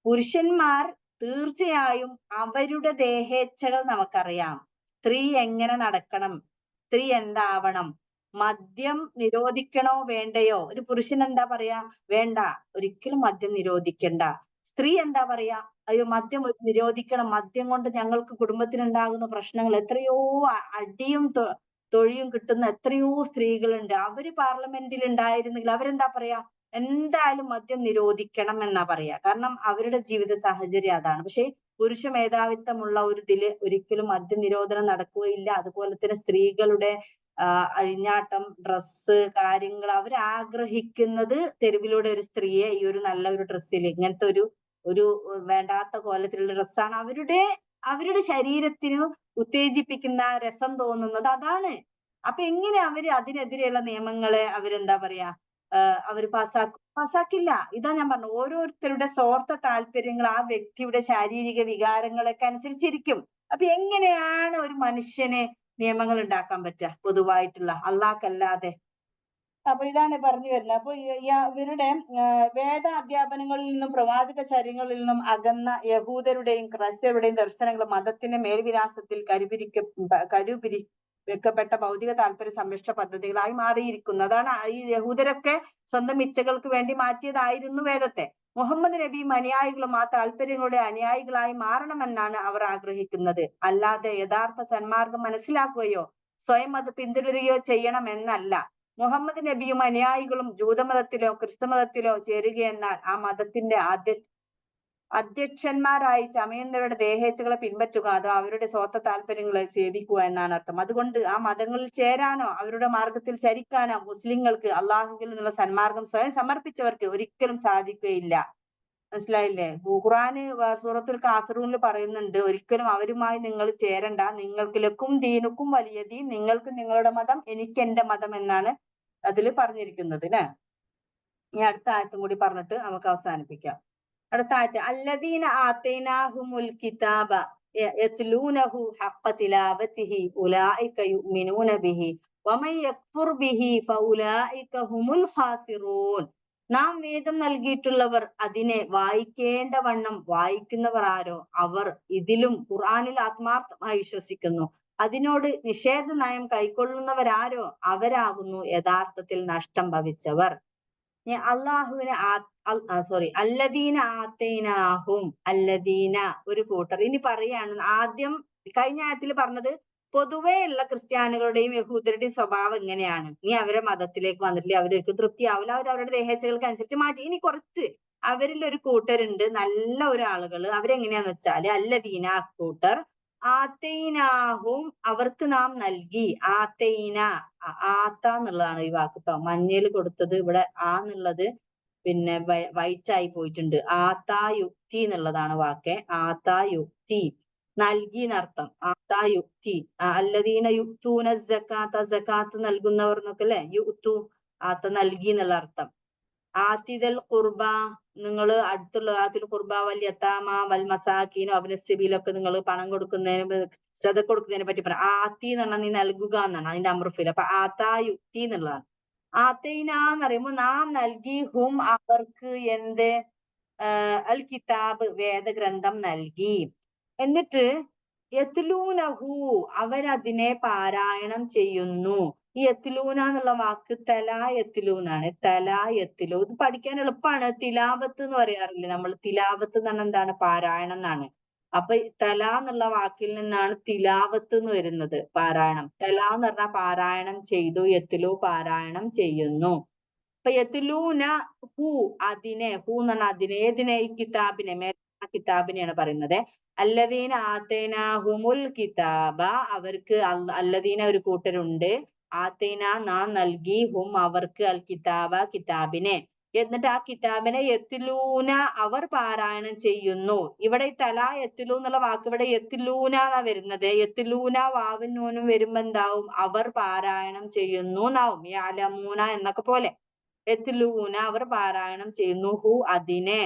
പുരുഷന്മാർ തീർച്ചയായും അവരുടെ ദേഹേച്ഛകൾ നമുക്കറിയാം. സ്ത്രീ എങ്ങനെ നടക്കണം, സ്ത്രീ എന്താവണം, മദ്യം നിരോധിക്കണോ വേണ്ടയോ? ഒരു പുരുഷൻ എന്താ പറയാ? വേണ്ട, ഒരിക്കലും മദ്യം നിരോധിക്കണ്ട. സ്ത്രീ എന്താ പറയാ? അയ്യോ മദ്യം നിരോധിക്കണം, മദ്യം കൊണ്ട് ഞങ്ങൾക്ക് കുടുംബത്തിനുണ്ടാകുന്ന പ്രശ്നങ്ങൾ, എത്രയോ അടിയും തൊഴിയും കിട്ടുന്ന എത്രയോ സ്ത്രീകളുണ്ട്. അവര് പാർലമെന്റിൽ ഉണ്ടായിരുന്നെങ്കിൽ അവരെന്താ പറയാ? എന്തായാലും മദ്യം നിരോധിക്കണം എന്നാ പറയാ. കാരണം അവരുടെ ജീവിത സാഹചര്യം അതാണ്. പക്ഷെ പുരുഷ മേധാവിത്വമുള്ള ഒരു ഇതില് ഒരിക്കലും മദ്യ നിരോധനം നടക്കുകയില്ല. അതുപോലെ തന്നെ സ്ത്രീകളുടെ അഴിഞ്ഞാട്ടം, ഡ്രസ്സ്, കാര്യങ്ങൾ അവരാഗ്രഹിക്കുന്നത് തെരുവിലൂടെ ഒരു സ്ത്രീയെ ഈ ഒരു നല്ല ഒരു ഡ്രസ്സിൽ, ഇങ്ങനത്തെ ഒരു വേണ്ടാത്ത കോലത്തിലുള്ള ഡ്രസ്സാണ് അവരുടെ ശരീരത്തിന് ഉത്തേജിപ്പിക്കുന്ന, രസം തോന്നുന്നത് അതാണ്. അപ്പൊ എങ്ങനെ അവര് അതിനെതിരെയുള്ള നിയമങ്ങളെ അവരെന്താ പറയാ അവര് പാസ്സാക്കില്ല. ഇതാ ഞാൻ പറഞ്ഞു, ഓരോരുത്തരുടെ സ്വാർത്ഥ താല്പര്യങ്ങൾ ആ വ്യക്തിയുടെ ശാരീരിക വികാരങ്ങളൊക്കെ അനുസരിച്ചിരിക്കും. അപ്പൊ എങ്ങനെയാണ് ഒരു മനുഷ്യന് നിയമങ്ങൾ ഉണ്ടാക്കാൻ പറ്റുക പൊതുവായിട്ടുള്ള, അല്ലാഹ്ക്കല്ലാതെ? അപ്പൊ ഇതാണ് പറഞ്ഞു വരുന്നത്. അപ്പൊ ഇവരുടെ വേദ അധ്യാപനങ്ങളിൽ നിന്നും പ്രവാചക ചര്യങ്ങളിൽ നിന്നും അകന്ന യഹൂദരുടെയും ക്രൈസ്തവരുടെയും ദർശനങ്ങൾ മതത്തിന്റെ മേൽവിലാസത്തിൽ വെക്കപ്പെട്ട ഭൗതിക താല്പര്യ സംരക്ഷണ പദ്ധതികളായി മാറിയിരിക്കുന്നു. അതാണ് ഈ യഹൂദരൊക്കെ സ്വന്തം ഇച്ഛകൾക്ക് വേണ്ടി മാറ്റിയതായിരുന്നു വേദത്തെ. മുഹമ്മദ് നബിയും അനുയായികളും ആ താല്പര്യങ്ങളുടെ അനുയായികളായി മാറണമെന്നാണ് അവർ ആഗ്രഹിക്കുന്നത്. അല്ലാതെ യഥാർത്ഥ സന്മാർഗം മനസ്സിലാക്കുകയോ സ്വയം അത് പിന്തുടരുകയോ ചെയ്യണമെന്നല്ല. മുഹമ്മദ് നബിയും അനുയായികളും ജൂതമതത്തിലോ ക്രിസ്തുമതത്തിലോ ചേരുകയെന്നാൽ ആ മതത്തിന്റെ അധ്യക്ഷന്മാരായി ചമയുന്നവരുടെ ദേഹേച്ഛകളെ പിൻപറ്റുക, അതോ അവരുടെ സ്വാർത്ഥ താല്പര്യങ്ങളെ സേവിക്കുക എന്നാണ് അർത്ഥം. അതുകൊണ്ട് ആ മതങ്ങളിൽ ചേരാനോ അവരുടെ മാർഗത്തിൽ ചരിക്കാനോ മുസ്ലിങ്ങൾക്ക് അള്ളാഹുവിൽ നിന്നുള്ള സന്മാർഗം സ്വയം സമർപ്പിച്ചവർക്ക് ഒരിക്കലും സാധിക്കുകയില്ല. മനസ്സിലായില്ലേ? ഖുർആന് സൂറത്തുൽ കാഫിറൂനിൽ പറയുന്നുണ്ട്, ഒരിക്കലും അവരുമായി നിങ്ങൾ ചേരണ്ട, നിങ്ങൾക്ക് ലക്കും ദീനുക്കും വലിയ ദീൻ, നിങ്ങൾക്ക് നിങ്ങളുടെ മതം എനിക്ക് എന്റെ മതം എന്നാണ് അതിൽ പറഞ്ഞിരിക്കുന്നത് ല്ലേ? ഇനി അടുത്ത ആയത്തും കൂടി പറഞ്ഞിട്ട് നമുക്ക് അവസാനിപ്പിക്കാം. അടുത്ത ആയത്ത്, അല്ലദീന ആതൈനാഹുമുൽ കിതാബ യത്ലൂനഹു ഹഖ്ക തിലാവതിഹി ഉലൈക യുഅ്മിനൂന ബിഹി വമൻ യക്ഫുർ ബിഹി ഫഉലൈക ഹുമുൽ ഖാസിറൂൻ. നാം വേദം നൽകിയിട്ടുള്ളവർ അതിനെ വായിക്കേണ്ട വണ്ണം വായിക്കുന്നവർ ആരോ അവർ ഇതിലും ഖുർആനിൽ ആത്മാർത്ഥമായി വിശ്വസിക്കുന്നു. അതിനോട് നിഷേധ നയം കൈക്കൊള്ളുന്നവരാരോ അവരാകുന്നു യഥാർത്ഥത്തിൽ നഷ്ടം ഭവിച്ചവർ. അള്ളാഹുവിനെ അല്ലദീന ആത്തൈനാഹും, അല്ലദീന ഒരു കൂട്ടർ. ഇനി പറയാണ്, ആദ്യം കഴിഞ്ഞ ആയത്തിൽ പറഞ്ഞത് പൊതുവേ ഉള്ള ക്രിസ്ത്യാനികളുടെയും യഹൂദരുടെയും സ്വഭാവം എങ്ങനെയാണ്, ഇനി അവരെ മതത്തിലേക്ക് വന്നിട്ടില്ല, അവർക്ക് തൃപ്തിയാവില്ല, അവർ അവരുടെ ദേഹേച്ഛകൾക്ക് അനുസരിച്ച് മാറ്റി. ഇനി കുറച്ച് അവരിൽ ഒരു കൂട്ടരുണ്ട്, നല്ല ഒരു ആളുകൾ. അവരെങ്ങനെയാന്ന് വെച്ചാല് അല്ലദീന കൂട്ടർ ആത്തൈനാഹും അവർക്ക് നാം നൽകി. ആത്തൈന ആത്ത എന്നുള്ളതാണ് ഈ വാക്ക് കേട്ടോ. മഞ്ഞയിൽ കൊടുത്തത് ഇവിടെ എന്നുള്ളത് പിന്നെ വൈറ്റായി പോയിട്ടുണ്ട്. ആത്താ യുക്തി എന്നുള്ളതാണ് വാക്ക്. ആത്താ യുക്തി നൽകി എന്നർത്ഥം. ആത്താ യുക്തി. അല്ലദീന യുക്തൂന സക്കാത്ത, സക്കാത്ത് നൽകുന്നവർ എന്നൊക്കെ അല്ലെ, യുക്തു ആത്ത നൽകി എന്നുള്ള അർത്ഥം. ആത്തിദൽ ഖുർബ നിങ്ങൾ അടുത്തുള്ള ആത്തിൽ ഖുർബ വൽ യതാമ വൽ മസാക്കീനോ അബ്നസ്സബീലൊക്കെ നിങ്ങൾ പണം കൊടുക്കുന്നതിന് സദഖ കൊടുക്കുന്നതിനെ പറ്റി പറയാം. ആത്തി എന്ന് പറഞ്ഞാൽ നീ നൽകുക എന്നാണ് അതിന്റെ അമൃഫിൽ. അപ്പൊ ആത്താ യുക്തി എന്നുള്ളതാണ്. ആത്തൈന എന്ന് പറയുമ്പോൾ നാം നൽകി ഹും അവർക്ക് എന്ത് അൽ കിതാബ് വേദഗ്രന്ഥം നൽകി. എന്നിട്ട് യത്ലൂനഹു അവരതിനെ പാരായണം ചെയ്യുന്നു. ഈ യത്ലൂന എന്നുള്ള വാക്ക് തലാ യത്ലൂന്നാണ്. തലാ യത്ലു ഇത് പഠിക്കാൻ എളുപ്പമാണ്. തിലാവത്ത് എന്ന് പറയാറില്ലേ നമ്മൾ. തിലാവത്ത് എന്ന് പറഞ്ഞാൽ എന്താണ്? പാരായണം എന്നാണ്. അപ്പൊ തല എന്നുള്ള വാക്കിൽ നിന്നാണ് തിലാവത്ത് എന്ന് വരുന്നത്, പാരായണം. തല എന്ന് പറഞ്ഞാൽ പാരായണം ചെയ്തു, യത്ലു പാരായണം ചെയ്യുന്നു. അപ്പൊ യത്ലൂന ഹു അതിനെ, ഹു എന്ന് പറഞ്ഞാൽ അതിനെ, ഏതിനെ? ഈ കിതാബിനെ, കിതാബിനെയാണ് പറയുന്നത്. അല്ലദീന ആതൈനാഹുമുൽ കിതാബ അവർക്ക്, അല്ലദീന ഒരു കൂട്ടരുണ്ട്, ആതൈന നാം നൽകി, ഹും അവർക്ക്, അൽ കിതാബ കിതാബിനെ. എന്നിട്ട് ആ കിതാബിനെ യത്ലൂന അവർ പാരായണം ചെയ്യുന്നു. ഇവിടെ ഈ തല യത്ലു എന്നുള്ള വാക്ക് ഇവിടെ യത്ലൂന എന്നാ വരുന്നത്. യത്ലൂന വാവും നൂനും വരുമ്പോ എന്താവും? അവർ പാരായണം ചെയ്യുന്നു എന്നാവും. യഅലമൂന എന്നൊക്കെ പോലെ. യത്ലൂന അവർ പാരായണം ചെയ്യുന്നു, ഹു അതിനെ.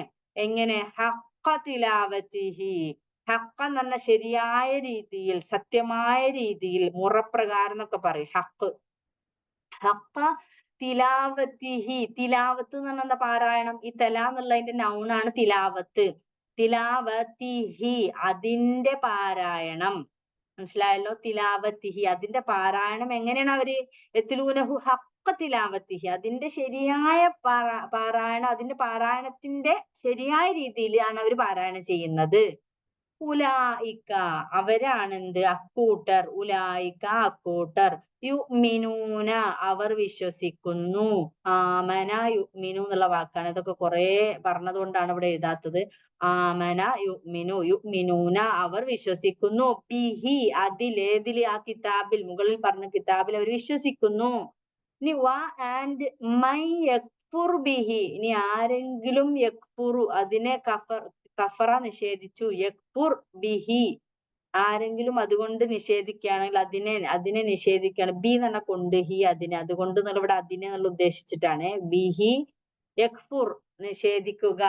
എങ്ങനെ? ഹഖ്ഖ തിലാവതിഹി, ഹഖ് എന്ന് പറഞ്ഞ ശരിയായ രീതിയിൽ, സത്യമായ രീതിയിൽ, മുറപ്രകാരം എന്നൊക്കെ പറയും. ഹഖ് ഹഖ തിലാവത്തിഹി. തിലാവത്ത് എന്ന് പറഞ്ഞാൽ എന്താ? പാരായണം. ഈ തല എന്നുള്ളതിന്റെ നൗണാണ് തിലാവത്ത്. തിലാവത്തിഹി അതിന്റെ പാരായണം. മനസ്സിലായല്ലോ? തിലാവത്തിഹി അതിന്റെ പാരായണം. എങ്ങനെയാണ് അവര്? യത്ലൂനഹു ഹഖ തിലാവത്തിഹി അതിന്റെ ശരിയായ പാരായണം, അതിന്റെ പാരായണത്തിന്റെ ശരിയായ രീതിയിലാണ് അവർ പാരായണം ചെയ്യുന്നത്. ഉലായിക്ക അവരാണെന്ത്? അക്കൂട്ടർ. ഉലായിക്ക അക്കൂട്ടർ. യുഅ്മിനൂന അവർ വിശ്വസിക്കുന്നു. ആമന യുഅ്മിനു എന്നുള്ള വാക്കാണ്. ഇതൊക്കെ കുറെ പറഞ്ഞതുകൊണ്ടാണ് ഇവിടെ എഴുതാത്തത്. ആമന യുഅ്മിനു, യുഅ്മിനൂന അവർ വിശ്വസിക്കുന്നു. ബിഹി അതിലേതിൽ? ആ കിതാബിൽ, മുകളിൽ പറഞ്ഞ കിതാബിൽ അവർ വിശ്വസിക്കുന്നു. ഇനി ആൻഡ് മൈ യക്ഫുർ ബിഹി, ഇനി ആരെങ്കിലും യക്ഫുറു അതിനെ കഫറ നിഷേധിച്ചു, യക്ഫുർ ബിഹി ആരെങ്കിലും അതുകൊണ്ട് നിഷേധിക്കുകയാണെങ്കിൽ, അതിനെ നിഷേധിക്കുകയാണ്. ബി എന്ന് പറഞ്ഞാൽ കൊണ്ട്, ഹി അതിനെ, അതുകൊണ്ട് എന്നുള്ള ഇവിടെ അതിനെ എന്നുള്ള ഉദ്ദേശിച്ചിട്ടാണ്. ബിഹി യക്ഫുർ നിഷേധിക്കുക.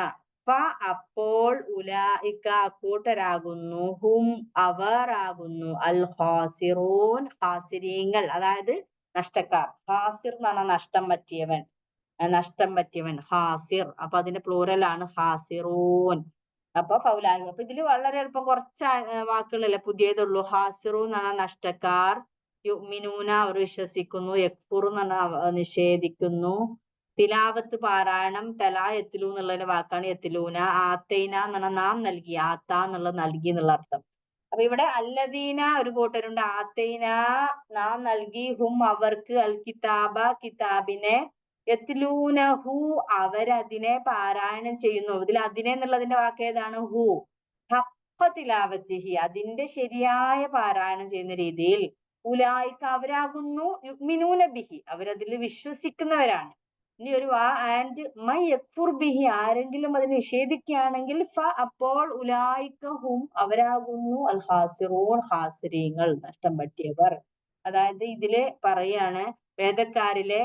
അപ്പോൾ ഉലായിക്ക അക്കൂട്ടരാകുന്നു, ഹും അവർ ആകുന്നു, അൽ ഖാസിറൂൻ ഖാസിരീങ്ങൾ അതായത് നഷ്ടക്കാർ. ഖാസിർ എന്ന് പറഞ്ഞാൽ നഷ്ടം പറ്റിയവൻ, നഷ്ടം പറ്റിയവൻ ഖാസിർ. അപ്പൊ അതിന്റെ പ്ലൂറലാണ് ഖാസിറൂൻ. അപ്പൊ ഫൗലായി. അപ്പൊ ഇതില് വളരെ എളുപ്പം കുറച്ച് വാക്കുകളല്ലേ പുതിയതുള്ളൂ. ഖാസിറൂൻ എന്ന് പറഞ്ഞാൽ നഷ്ടക്കാർ, യുഅ്മിനൂന അവർ വിശ്വസിക്കുന്നു, യക്ഫുർ എന്ന് പറഞ്ഞാൽ നിഷേധിക്കുന്നു, തിലാവത്ത് പാരായണം, തലാ യത്ലു എന്നുള്ളതിന്റെ വാക്കാണ് യത്ലൂന. ആത്തൈന എന്ന് പറഞ്ഞാൽ നാം നൽകി, ആത്ത എന്നുള്ളത് നൽകി എന്നുള്ള അർത്ഥം. അപ്പൊ ഇവിടെ അല്ലദീന ഒരു കൂട്ടരുണ്ട്, ആത്തൈന നാം നൽകി, ഹും അവർക്ക്, അൽ കിതാബ കിതാബിനെ, യത്ലൂനഹു അവരതിനെ പാരായണം ചെയ്യുന്നു. ഇതിൽ അതിനെ എന്നുള്ളതിന്റെ വാക്ക് ഏതാണ്? ഹു. ഹഖ്ഖ തിലാവത്തിഹി അതിന്റെ ശരിയായ പാരായണം ചെയ്യുന്ന രീതിയിൽ. ഉലായിക്ക അവരാകുന്നു, യുഅ്മിനൂന ബിഹി അവരതിൽ വിശ്വസിക്കുന്നവരാണ്. ഇനി ഒരു ആൻഡ് മൈ യക്ഫുർ ബിഹി ആരെങ്കിലും അതിനെ നിഷേധിക്കുകയാണെങ്കിൽ അപ്പോൾ ഉലായിക്ക ഹും അവരാകുന്നു അൽ ഖാസിറൂൻ ഖാസിരീങ്ങൾ നഷ്ടം പറ്റിയവർ. അതായത് ഇതില് പറയാണ് വേദക്കാരിലെ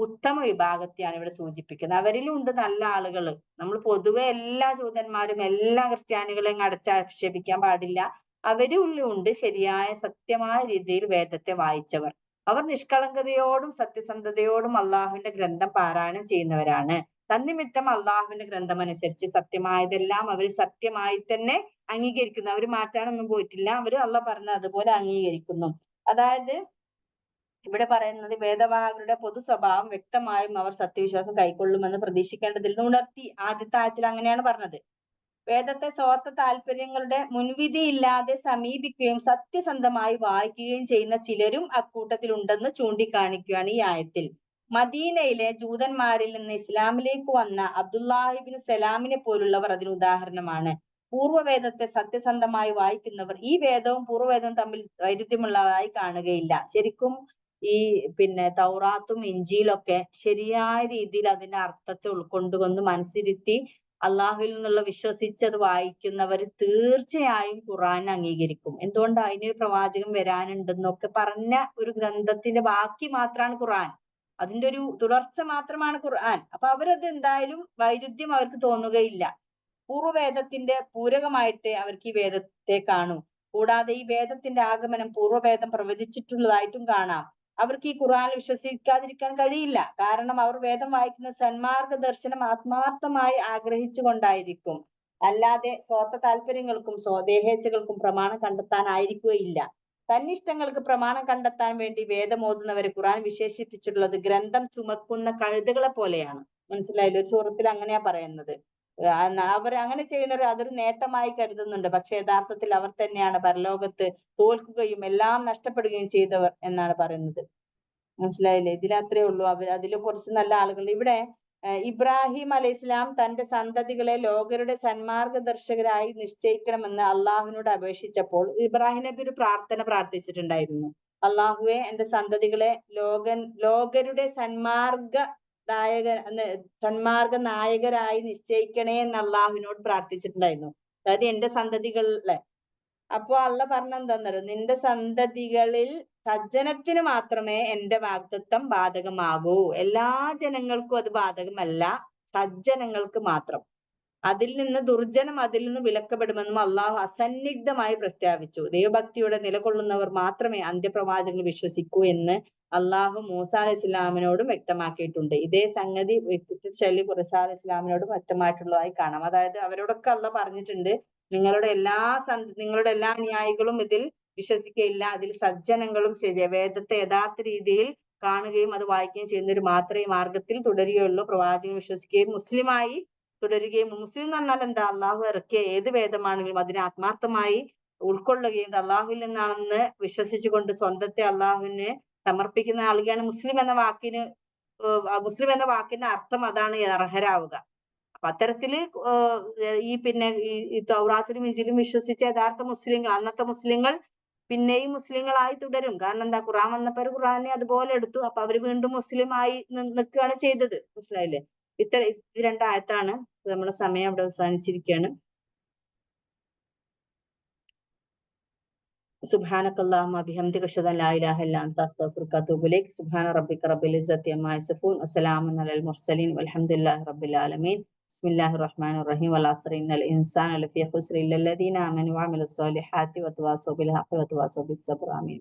ഉത്തമ വിഭാഗത്തെയാണ് ഇവിടെ സൂചിപ്പിക്കുന്നത്. അവരിലും ഉണ്ട് നല്ല ആളുകൾ. നമ്മൾ പൊതുവെ എല്ലാ ജൂതന്മാരും എല്ലാ ക്രിസ്ത്യാനികളെയും അടച്ചാക്ഷേപിക്കാൻ പാടില്ല. അവരിലും ഉണ്ട് ശരിയായ സത്യമായ രീതിയിൽ വേദത്തെ വായിച്ചവർ. അവർ നിഷ്കളങ്കതയോടും സത്യസന്ധതയോടും അള്ളാഹുവിന്റെ ഗ്രന്ഥം പാരായണം ചെയ്യുന്നവരാണ്. തന്നിമിത്തം അള്ളാഹുവിന്റെ ഗ്രന്ഥം അനുസരിച്ച് സത്യമായതെല്ലാം അവർ സത്യമായി തന്നെ അംഗീകരിക്കുന്നു. അവർ മാറ്റാനൊന്നും പോയിട്ടില്ല. അവർ അള്ളാഹ് പറഞ്ഞ അതുപോലെ അംഗീകരിക്കുന്നു. അതായത് ഇവിടെ പറയുന്നത് വേദവാഹകരുടെ പൊതു സ്വഭാവം വ്യക്തമായും അവർ സത്യവിശ്വാസം കൈക്കൊള്ളുമെന്ന് പ്രതീക്ഷിക്കേണ്ടതില്ലെന്ന് ഉണർത്തി. ആദ്യത്തെ ആയത്തിൽ അങ്ങനെയാണ് പറഞ്ഞത്. വേദത്തെ സ്വാർത്ഥ താല്പര്യങ്ങളുടെ മുൻവിധിയില്ലാതെ സമീപിക്കുകയും സത്യസന്ധമായി വായിക്കുകയും ചെയ്യുന്ന ചിലരും അക്കൂട്ടത്തിൽ ഉണ്ടെന്ന് ചൂണ്ടിക്കാണിക്കുകയാണ് ഈ ആയത്തിൽ. മദീനയിലെ ജൂതന്മാരിൽ നിന്ന് ഇസ്ലാമിലേക്ക് വന്ന അബ്ദുല്ലാഹിബിൻ സലാമിനെ പോലുള്ളവർ അതിന് ഉദാഹരണമാണ്. പൂർവ്വവേദത്തെ സത്യസന്ധമായി വായിക്കുന്നവർ ഈ വേദവും പൂർവ്വവേദവും തമ്മിൽ വൈരുദ്ധ്യമുള്ളതായി കാണുകയില്ല. ശരിക്കും ഈ തൗറാത്തും ഇഞ്ചിയിലൊക്കെ ശരിയായ രീതിയിൽ അതിന്റെ അർത്ഥത്തെ ഉൾക്കൊണ്ടുകൊണ്ട് മനസ്സിരുത്തി അള്ളാഹുവിൽ നിന്നുള്ള വിശ്വസിച്ചത് വായിക്കുന്നവർ തീർച്ചയായും ഖുർആൻ അംഗീകരിക്കും. എന്തുകൊണ്ട്? അതിനൊരു പ്രവാചകൻ വരാനുണ്ടെന്നൊക്കെ പറഞ്ഞ ഒരു ഗ്രന്ഥത്തിന്റെ ബാക്കി മാത്രമാണ് ഖുർആൻ. അതിന്റെ ഒരു തുടർച്ച മാത്രമാണ് ഖുർആൻ. അപ്പൊ അവരത് എന്തായാലും വൈരുദ്ധ്യം അവർക്ക് തോന്നുകയില്ല. പൂർവ്വവേദത്തിന്റെ പൂരകമായിട്ട് അവർക്ക് ഈ വേദത്തെ കാണൂ. കൂടാതെ ഈ വേദത്തിന്റെ ആഗമനം പൂർവ്വവേദം പ്രവചിച്ചിട്ടുള്ളതായിട്ടും കാണാം. അവർക്ക് ഈ ഖുർആനിൽ വിശ്വസിക്കാതിരിക്കാൻ കഴിയില്ല. കാരണം അവർ വേദം വായിക്കുന്ന സന്മാർഗ ദർശനം ആത്മാർത്ഥമായി ആഗ്രഹിച്ചു കൊണ്ടായിരിക്കും. അല്ലാതെ സ്വാർത്ഥ താല്പര്യങ്ങൾക്കും സ്വദേഹേച്ഛകൾക്കും പ്രമാണം കണ്ടെത്താനായിരിക്കുകയില്ല. തന്നിഷ്ടങ്ങൾക്ക് പ്രമാണം കണ്ടെത്താൻ വേണ്ടി വേദമോതുന്നവരെ ഖുർആൻ വിശേഷിപ്പിച്ചിട്ടുള്ളത് ഗ്രന്ഥം ചുമക്കുന്ന കഴുതകളെ പോലെയാണ്. മനസ്സിലായില്ലേ? ഒരു സൂറത്തിൽ അങ്ങനെയാ പറയുന്നത്. അവർ അങ്ങനെ ചെയ്യുന്നവർ അതൊരു നേട്ടമായി കരുതുന്നുണ്ട്. പക്ഷെ യഥാർത്ഥത്തിൽ അവർ തന്നെയാണ് പരലോകത്ത് തോൽക്കുകയും എല്ലാം നഷ്ടപ്പെടുകയും ചെയ്തവർ എന്നാണ് പറയുന്നത്. മനസ്സിലായില്ലേ? ഇതിലത്രേ ഉള്ളൂ. അതിൽ കുറച്ച് നല്ല ആളുകൾ ഇവിടെ ഇബ്രാഹിം അലൈഹി ഇസ്ലാം തന്റെ സന്തതികളെ ലോകരുടെ സന്മാർഗദർശകരായി നിശ്ചയിക്കണമെന്ന് അള്ളാഹുവിനോട് അപേക്ഷിച്ചപ്പോൾ ഇബ്രാഹിം നബി ഒരു പ്രാർത്ഥന പ്രാർത്ഥിച്ചിട്ടുണ്ടായിരുന്നു. അള്ളാഹുവെ, എന്റെ സന്തതികളെ ലോകരുടെ സന്മാർഗ നായകരായി നിശ്ചയിക്കണേ എന്ന് അള്ളാഹുവിനോട് പ്രാർത്ഥിച്ചിട്ടുണ്ടായിരുന്നു. അതായത് എന്റെ സന്തതികളെ. അപ്പൊ അള്ള പറഞ്ഞെന്താന്നറിയോ? നിന്റെ സന്തതികളിൽ സജ്ജനത്തിന് മാത്രമേ എന്റെ വാഗ്ദത്തം ബാധകമാകൂ. എല്ലാ ജനങ്ങൾക്കും അത് ബാധകമല്ല, സജ്ജനങ്ങൾക്ക് മാത്രം. അതിൽ നിന്ന് വിലക്കപ്പെടുമെന്നും അള്ളാഹു അസന്നിഗ്ധമായി പ്രസ്താവിച്ചു. ദൈവഭക്തിയോടെ നിലകൊള്ളുന്നവർ മാത്രമേ അന്ത്യപ്രവാചകങ്ങൾ വിശ്വസിക്കൂ എന്ന് അള്ളാഹു മൂസ അലൈഹി ഇസ്ലാമിനോടും വ്യക്തമാക്കിയിട്ടുണ്ട്. ഇതേ സംഗതി ശൈലി ഖുറൈശ അലൈഹി ഇസ്ലാമിനോടും വ്യക്തമായിട്ടുള്ളതായി കാണാം. അതായത് അവരോടൊക്കെ അള്ളാഹ് പറഞ്ഞിട്ടുണ്ട്, നിങ്ങളുടെ എല്ലാ അനുയായികളും ഇതിൽ വിശ്വസിക്കുകയില്ല. അതിൽ സജ്ജനങ്ങളും വേദത്തെ യഥാർത്ഥ രീതിയിൽ കാണുകയും അത് വായിക്കുകയും ചെയ്യുന്നവർ മാത്രമേ മാർഗത്തിൽ തുടരുകയുള്ളൂ. പ്രവാചകൻ വിശ്വസിക്കുകയും മുസ്ലിമായി തുടരുകയും. മുസ്ലിം എന്ന് പറഞ്ഞാൽ എന്താ? അള്ളാഹു ഇറക്കിയ ഏത് വേദമാണെങ്കിലും അതിനെ ആത്മാർത്ഥമായി ഉൾക്കൊള്ളുകയും അള്ളാഹുവിൽ നിന്നാണെന്ന് വിശ്വസിച്ചുകൊണ്ട് സ്വന്തത്തെ അള്ളാഹുവിന് സമർപ്പിക്കുന്ന ആളുകളാണ് മുസ്ലിം എന്ന വാക്കിന്റെ അർത്ഥം അതാണ്, അർഹരാവുക. അപ്പൊ അത്തരത്തില് ഈ തൗറാത്തിലും ഇഞ്ചിലും വിശ്വസിച്ച യഥാർത്ഥ മുസ്ലിങ്ങൾ, അന്നത്തെ മുസ്ലിങ്ങൾ പിന്നെയും മുസ്ലിങ്ങളായി തുടരും. കാരണം എന്താ? ഖുർആൻ വന്നപ്പോൾ ഖുർആനെ അതുപോലെ എടുത്തു. അപ്പൊ അവര് വീണ്ടും മുസ്ലിമായി നിൽക്കുകയാണ് ചെയ്തത്. മനസ്സിലായില്ലേ? ഇത് രണ്ടായത്താണ്. നമ്മുടെ സമയം അവിടെ അവസാനിച്ചിരിക്കുകയാണ്. സുബ്ഹാനക്കല്ലാഹുമ്മ ബിഹംദിക അശ്ഹദു അൻ ലാ ഇലാഹ ഇല്ല അൻത അസ്തഗ്ഫിറുക വ അത്തൂബു ഇലൈക്. സുബ്ഹാന റബ്ബിക റബ്ബിൽ ഇസ്സത്തി അമ്മാ യസിഫൂൻ വസ്സലാമുൻ അലൽ മുർസലീൻ വൽഹംദുലില്ലാഹി റബ്ബിൽ ആലമീൻ. ബിസ്മില്ലാഹിർ റഹ്മാനിർ റഹീം. വൽ അസ്രി ഇന്നൽ ഇൻസാന ലഫീ ഖുസ്ർ ഇല്ലൽ ലദീന ആമനു വഅമിലുസ് സ്വാലിഹാത്തി വതവാസൗ ബിൽ ഹഖ് വതവാസൗ ബിസ് സബ്ർ. ആമീൻ.